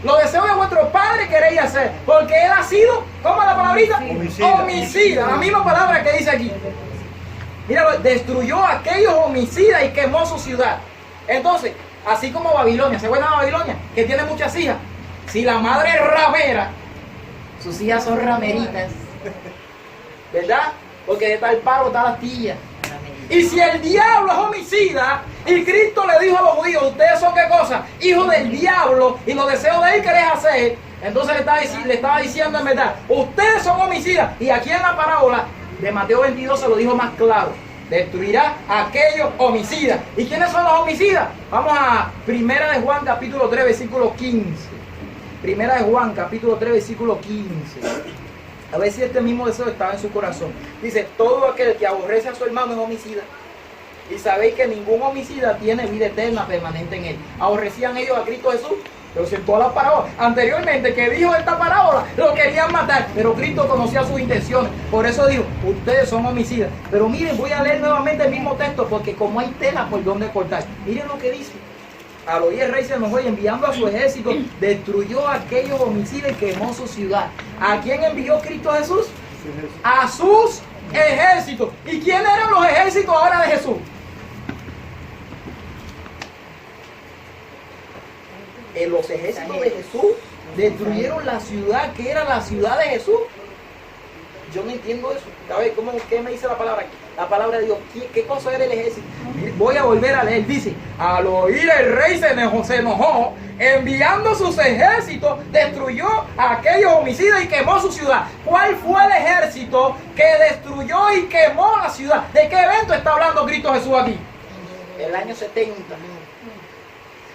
[SPEAKER 2] Los deseos de vuestro padre queréis hacer, porque él ha sido, ¿cómo es la palabrita? Homicida. La misma palabra que dice aquí. Mira, destruyó a aquellos homicidas y quemó su ciudad. Entonces, así como Babilonia, ¿se acuerdan de Babilonia? Que tiene muchas hijas. Si la madre es ramera, sus hijas son rameritas. ¿Verdad? Porque de tal palo está la astilla. Y si el diablo es homicida, y Cristo le dijo a los judíos, ustedes son qué cosa, hijos del diablo, y los deseos de él querés hacer, entonces le estaba diciendo en verdad, ustedes son homicidas. Y aquí en la parábola de Mateo 22 se lo dijo más claro, destruirá a aquellos homicidas. ¿Y quiénes son los homicidas? Vamos a Primera de Juan capítulo 3 versículo 15. Primera de Juan capítulo 3 versículo 15. A ver si este mismo deseo estaba en su corazón. Dice, todo aquel que aborrece a su hermano es homicida. Y sabéis que ningún homicida tiene vida eterna permanente en él. Aborrecían ellos a Cristo Jesús. Pero si en todas las parábolas, anteriormente que dijo esta parábola, lo querían matar. Pero Cristo conocía sus intenciones. Por eso dijo, ustedes son homicidas. Pero miren, voy a leer nuevamente el mismo texto, porque como hay tela por donde cortar. Miren lo que dice. Al oír el rey se enojó y enviando a su ejército, destruyó a aquellos homicidas y quemó su ciudad. ¿A quién envió Cristo Jesús? A sus ejércitos. ¿Y quiénes eran los ejércitos ahora de Jesús? Los ejércitos de Jesús destruyeron la ciudad que era la ciudad de Jesús. Yo no entiendo eso. ¿Sabes cómo? ¿Qué me dice la palabra? La palabra de Dios. ¿Qué cosa era el ejército? Voy a volver a leer. Dice, al oír el rey se enojó, enviando sus ejércitos, destruyó a aquellos homicidas y quemó su ciudad. ¿Cuál fue el ejército que destruyó y quemó la ciudad? ¿De qué evento está hablando Cristo Jesús aquí? El año 70.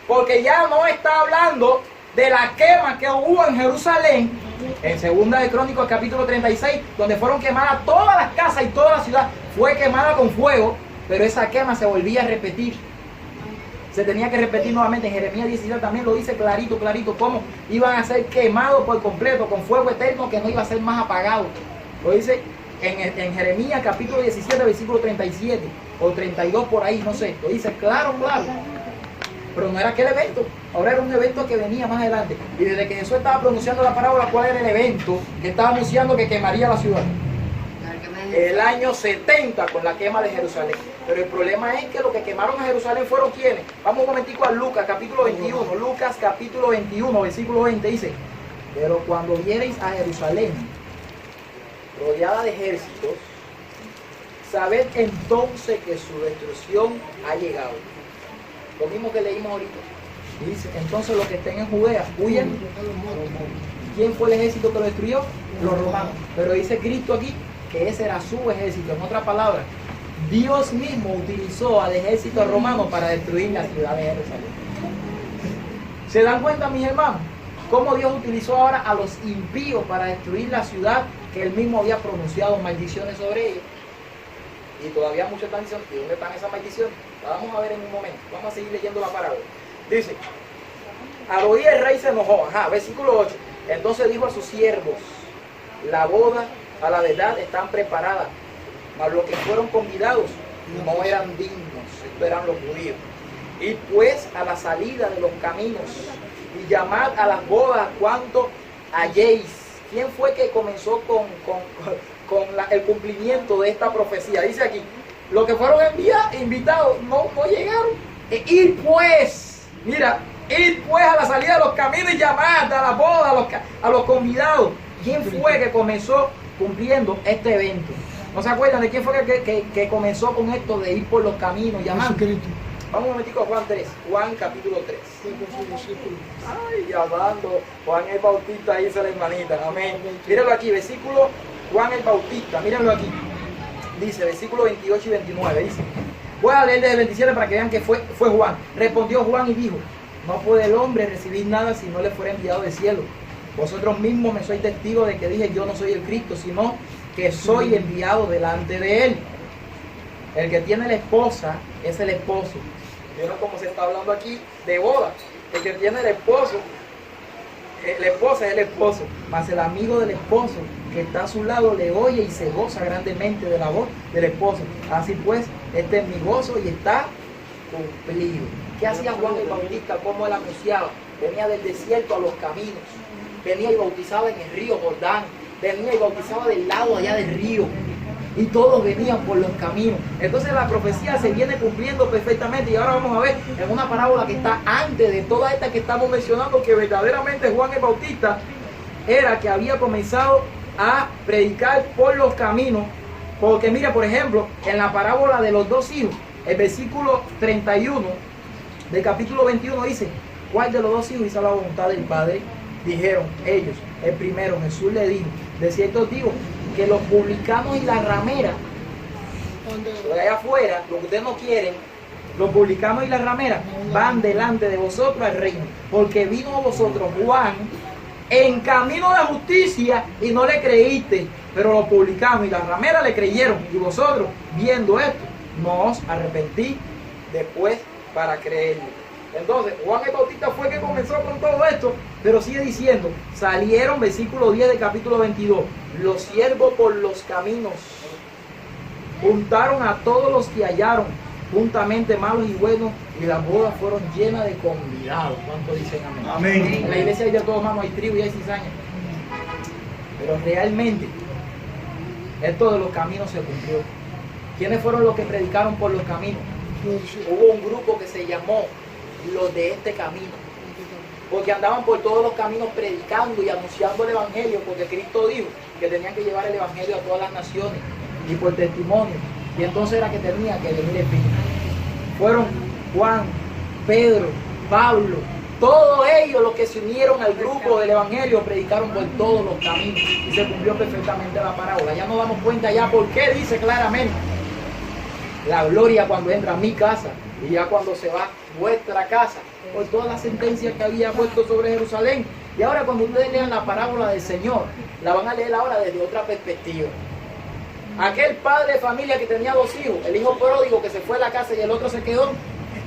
[SPEAKER 2] Porque ya no está hablando de la quema que hubo en Jerusalén, en Segunda de Crónicas capítulo 36, donde fueron quemadas todas las casas y toda la ciudad fue quemada con fuego, pero esa quema se volvía a repetir. Se tenía que repetir nuevamente. En Jeremías 17 también lo dice clarito, cómo iban a ser quemados por completo, con fuego eterno que no iba a ser más apagado. Lo dice en Jeremías capítulo 17, versículo 37 o 32 por ahí, no sé, lo dice claro. Pero no era aquel evento, ahora era un evento que venía más adelante. Y desde que Jesús estaba pronunciando la parábola, ¿cuál era el evento que estaba anunciando que quemaría la ciudad? El año 70 con la quema de Jerusalén. Pero el problema es que los que quemaron a Jerusalén fueron quienes. Vamos un momentico a Lucas capítulo 21. Lucas capítulo 21, versículo 20 dice: pero cuando viereis a Jerusalén rodeada de ejércitos, sabed entonces que su destrucción ha llegado. Lo mismo que leímos ahorita. Dice, entonces los que estén en Judea huyen. ¿Quién fue el ejército que lo destruyó? Los romanos. Pero dice Cristo aquí que ese era su ejército. En otras palabras, Dios mismo utilizó al ejército romano para destruir la ciudad de Jerusalén. ¿Se dan cuenta, mis hermanos? Cómo Dios utilizó ahora a los impíos para destruir la ciudad que él mismo había pronunciado maldiciones sobre ella. Y todavía muchos están diciendo, ¿y dónde están esas maldiciones? La vamos a ver en un momento. Vamos a seguir leyendo la parábola. Dice, al oír el rey se enojó. Versículo 8. Entonces dijo a sus siervos, la boda a la verdad están preparadas, mas los que fueron convidados no eran dignos. Estos eran los judíos. Y pues a la salida de los caminos y llamad a las bodas cuanto halléis. ¿Quién fue que comenzó con el cumplimiento de esta profecía? Dice aquí, los que fueron invitados no llegaron. Ir pues, mira, ir pues a la salida de los caminos y llamad a las bodas, a los convidados. ¿Quién fue que comenzó cumpliendo este evento? ¿No se acuerdan de quién fue que comenzó con esto de ir por los caminos, llamando? Vamos un momentico a Juan 3, Juan capítulo 3. Ay, llamando, Juan el Bautista dice la hermanita, amén. Mírenlo aquí, versículo Juan el Bautista, mírenlo aquí. Dice, versículo 28 y 29, dice. Voy a leer desde el 27 para que vean que fue Juan. Respondió Juan y dijo, no puede el hombre recibir nada si no le fuera enviado del cielo. Vosotros mismos me sois testigos de que dije, yo no soy el Cristo, sino que soy enviado delante de él. El que tiene la esposa es el esposo. ¿Vieron cómo se está hablando aquí de boda? El que tiene el esposo, la esposa es el esposo, mas el amigo del esposo que está a su lado le oye y se goza grandemente de la voz del esposo. Así pues, este es mi gozo y está cumplido. ¿Qué hacía Juan el Bautista? ¿Cómo él anunciaba? Venía del desierto a los caminos, venía y bautizaba en el río Jordán, venía y bautizaba del lado allá del río. Y todos venían por los caminos. Entonces la profecía se viene cumpliendo perfectamente. Y ahora vamos a ver en una parábola que está antes de toda esta que estamos mencionando, que verdaderamente Juan el Bautista era que había comenzado a predicar por los caminos. Porque mira, por ejemplo, en la parábola de los dos hijos, el versículo 31 del capítulo 21 dice, ¿cuál de los dos hijos hizo la voluntad del Padre? Dijeron ellos. El primero, Jesús le dijo, de cierto os digo, que los publicanos y las rameras, de allá afuera, lo que ustedes no quieren, los publicanos y las rameras van delante de vosotros al reino, porque vino a vosotros Juan en camino de justicia y no le creíste, pero los publicanos y las rameras le creyeron, y vosotros, viendo esto, no os arrepentí después para creerle. Entonces, Juan el Bautista fue el que comenzó con todo esto, pero sigue diciendo, salieron, versículo 10 del capítulo 22, los siervos por los caminos, juntaron a todos los que hallaron, juntamente malos y buenos, y las bodas fueron llenas de convidados. ¿Cuánto dicen amén?
[SPEAKER 3] Amén.
[SPEAKER 2] En la iglesia hay de todos, manos, hay tribu y hay cizaña. Pero realmente, esto de los caminos se cumplió. ¿Quiénes fueron los que predicaron por los caminos? Hubo un grupo que se llamó los de este camino, porque andaban por todos los caminos predicando y anunciando el evangelio, porque Cristo dijo que tenían que llevar el evangelio a todas las naciones y por testimonio, y entonces era que tenía que venir el fin. Fueron Juan, Pedro, Pablo, todos ellos los que se unieron al grupo del evangelio, predicaron por todos los caminos y se cumplió perfectamente la parábola. Ya nos damos cuenta ya por qué dice claramente la gloria cuando entra a mi casa y ya cuando se va vuestra casa, por todas las sentencias que había puesto sobre Jerusalén. Y ahora cuando ustedes lean la parábola del Señor, la van a leer ahora desde otra perspectiva. Aquel padre de familia que tenía dos hijos, el hijo pródigo que se fue a la casa y el otro se quedó,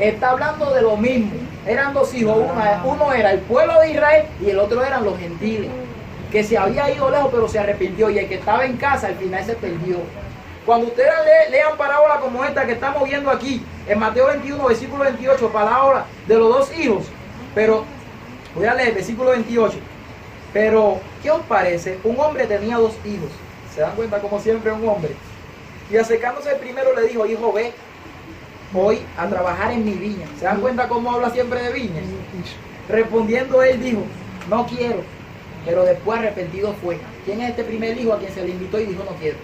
[SPEAKER 2] está hablando de lo mismo. Eran dos hijos, uno era el pueblo de Israel y el otro eran los gentiles. que se había ido lejos pero se arrepintió, y el que estaba en casa al final se perdió. Cuando ustedes lean parábolas como esta que estamos viendo aquí, en Mateo 21, versículo 28, parábola de los dos hijos, pero voy a leer el versículo 28. Pero, ¿qué os parece? Un hombre tenía dos hijos. ¿Se dan cuenta? Como siempre, un hombre. Y acercándose el primero le dijo: hijo, ve hoy a trabajar en mi viña. ¿Se dan cuenta cómo habla siempre de viñas? Respondiendo él dijo: no quiero. Pero después arrepentido fue. ¿Quién es este primer hijo a quien se le invitó y dijo no quiero?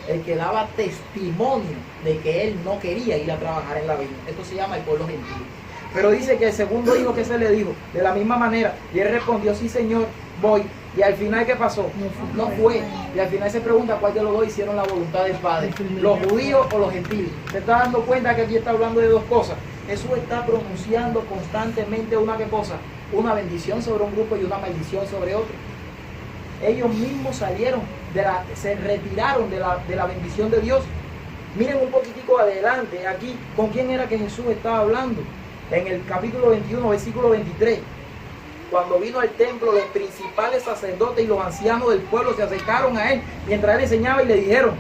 [SPEAKER 2] El que daba testimonio de que él no quería ir a trabajar en la viña. Esto se llama el pueblo gentil. Pero dice que el segundo hijo, que se le dijo de la misma manera, y él respondió: sí, señor, voy. Y al final, ¿qué pasó? No fue. Y al final se pregunta cuál de los dos hicieron la voluntad del Padre, los judíos o los gentiles. ¿Se está dando cuenta que aquí está hablando de dos cosas? Jesús está pronunciando constantemente una ¿qué cosa? Una bendición sobre un grupo y una maldición sobre otro. Ellos mismos salieron se retiraron de la bendición de Dios. Miren un poquitico adelante aquí, ¿con quién era que Jesús estaba hablando? En el capítulo 21, versículo 23. Cuando vino al templo, los principales sacerdotes y los ancianos del pueblo se acercaron a él mientras él enseñaba y le dijeron: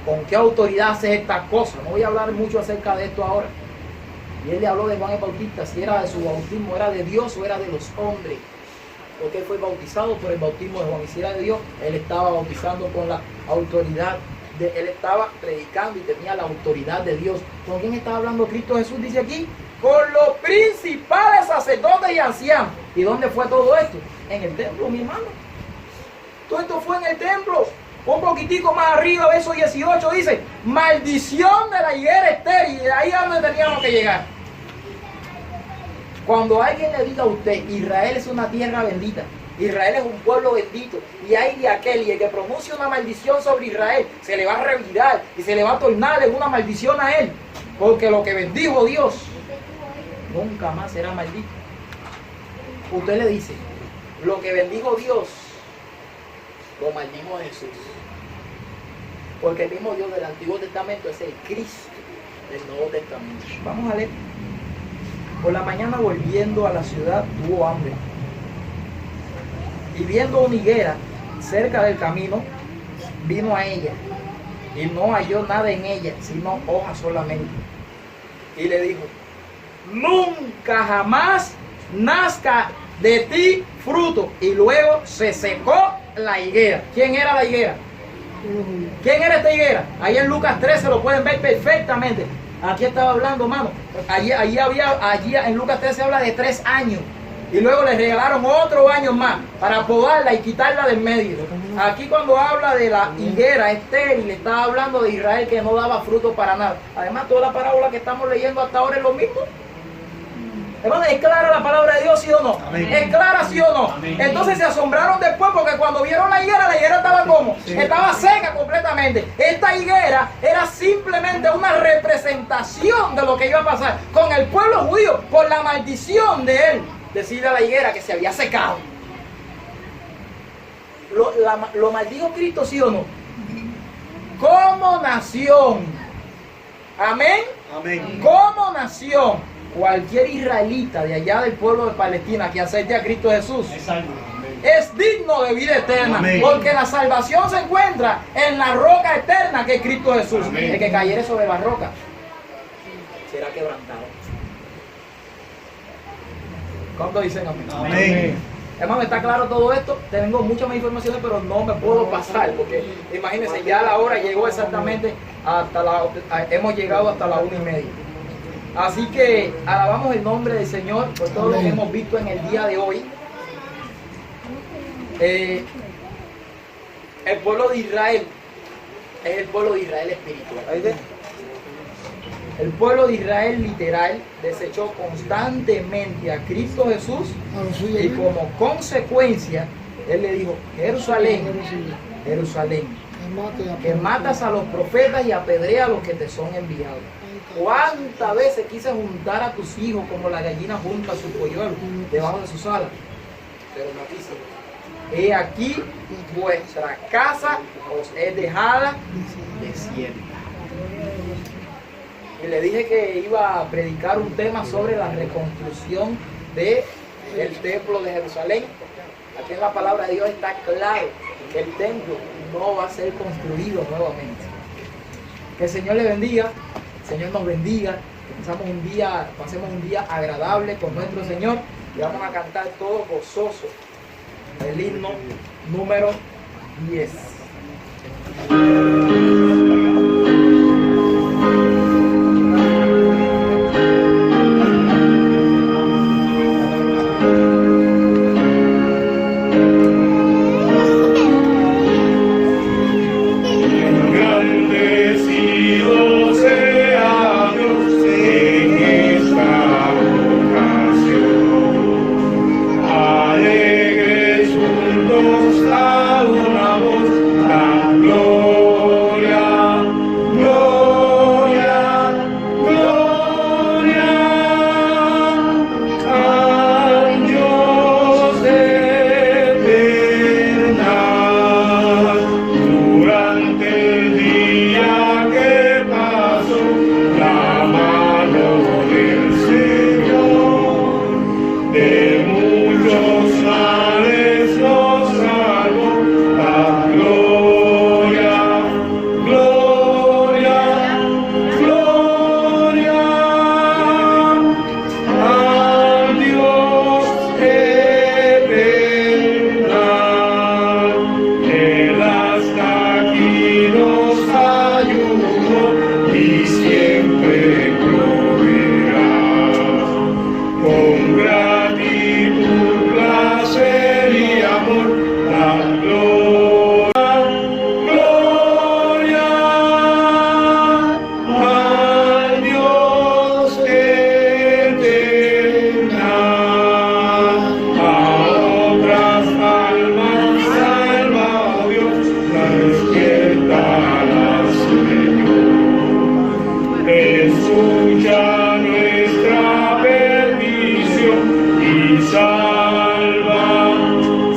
[SPEAKER 2] ¿con qué autoridad haces estas cosas? No voy a hablar mucho acerca de esto ahora. Y él le habló de Juan el Bautista, si era de su bautismo, era de Dios o era de los hombres. Porque él fue bautizado por el bautismo de Juan, y si era de Dios, él estaba bautizando con la autoridad él estaba predicando y tenía la autoridad de Dios. ¿Con quién estaba hablando Cristo Jesús? Dice aquí: con los principales sacerdotes y ancianos. ¿Y dónde fue todo esto? En el templo, mi hermano. Todo esto fue en el templo. Un poquitico más arriba, verso 18, dice: maldición de la higuera estéril. Y de ahí a donde teníamos que llegar. Cuando alguien le diga a usted: Israel es una tierra bendita, Israel es un pueblo bendito, y hay de aquel, y el que pronuncie una maldición sobre Israel, se le va a revirar y se le va a tornar en una maldición a él, porque lo que bendijo Dios nunca más será maldito. Usted le dice: lo que bendijo Dios lo maldijo Jesús, porque el mismo Dios del Antiguo Testamento es el Cristo del Nuevo Testamento. Vamos a leer. Por la mañana, volviendo a la ciudad, tuvo hambre. Y viendo una higuera cerca del camino, vino a ella, y no halló nada en ella, sino hojas solamente. Y le dijo: nunca jamás nazca de ti fruto. Y luego se secó la higuera. ¿Quién era la higuera? ¿Quién era esta higuera? Ahí en Lucas 13 lo pueden ver perfectamente. Aquí estaba hablando, hermano. Allí en Lucas 13 habla de 3 años. Y luego le regalaron otro año más para podarla y quitarla del medio. Aquí cuando habla de la higuera estéril, está hablando de Israel que no daba fruto para nada. Además, toda la parábola que estamos leyendo hasta ahora es lo mismo. Hermano, ¿es clara la palabra de Dios, sí o no? Amén. ¿Es clara, sí o no? Amén. Entonces se asombraron después, porque cuando vieron la higuera estaba como, sí, estaba seca completamente. Esta higuera era simplemente una representación de lo que iba a pasar con el pueblo judío por la maldición de él. Decirle a la higuera que se había secado. ¿Lo maldijo Cristo, sí o no? Como nación. Amén. Amén. Como nación. Cualquier israelita de allá del pueblo de Palestina que acepte a Cristo Jesús es digno de vida eterna. Amén. Porque la salvación se encuentra en la roca eterna que es Cristo Jesús. Amén. El que cayere sobre la roca será quebrantado. ¿Cuánto dicen amén? Amén. Hermano, ¿está claro todo esto? Tengo muchas más informaciones, pero no me puedo pasar, porque imagínense, ya la hora llegó exactamente hemos llegado hasta la 1:30. Así que alabamos el nombre del Señor por todo lo que hemos visto en el día de hoy. El pueblo de Israel es el pueblo de Israel espiritual. El pueblo de Israel literal desechó constantemente a Cristo Jesús, y como consecuencia él le dijo: Jerusalén, Jerusalén, que matas a los profetas y apedreas a los que te son enviados. ¿Cuántas veces quise juntar a tus hijos como la gallina junta a su polluelo debajo de sus alas? Pero no quise. He aquí, vuestra casa os es dejada desierta. Y le dije que iba a predicar un tema sobre la reconstrucción del templo de Jerusalén. Aquí en la palabra de Dios está claro que el templo no va a ser construido nuevamente. Que el Señor le bendiga, el Señor nos bendiga, que pasemos un día agradable con nuestro Señor y vamos a cantar todos gozosos el himno número 10.
[SPEAKER 4] Escucha nuestra petición y salva,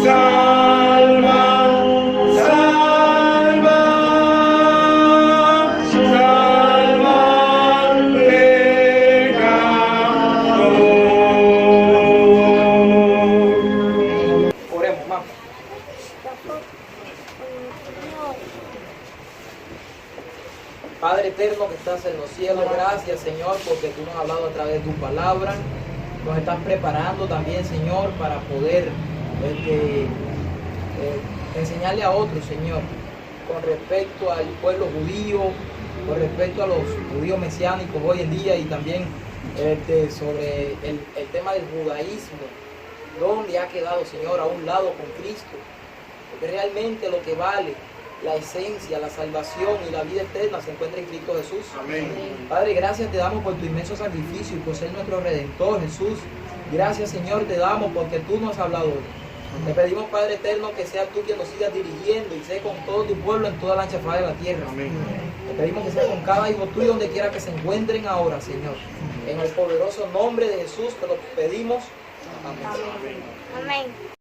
[SPEAKER 4] salva, salva, salva al pecador.
[SPEAKER 2] Oremos, mamá. Padre eterno que estás en los cielos, gracias Señor porque tú nos has hablado a través de tu palabra, nos estás preparando también Señor para poder enseñarle a otros Señor con respecto al pueblo judío, con respecto a los judíos mesiánicos hoy en día y también sobre el tema del judaísmo, donde ha quedado Señor a un lado con Cristo, porque realmente lo que vale la esencia, la salvación y la vida eterna se encuentra en Cristo Jesús.
[SPEAKER 4] Amén.
[SPEAKER 2] Padre, gracias te damos por tu inmenso sacrificio y por ser nuestro Redentor, Jesús. Gracias, Señor, te damos porque tú nos has hablado hoy. Te pedimos, Padre eterno, que seas tú quien nos sigas dirigiendo y sé con todo tu pueblo en toda la ancha faz de la tierra.
[SPEAKER 4] Amén.
[SPEAKER 2] Te pedimos que sea con cada hijo tuyo donde quiera que se encuentren ahora, Señor. En el poderoso nombre de Jesús te lo pedimos. Amén.
[SPEAKER 5] Amén.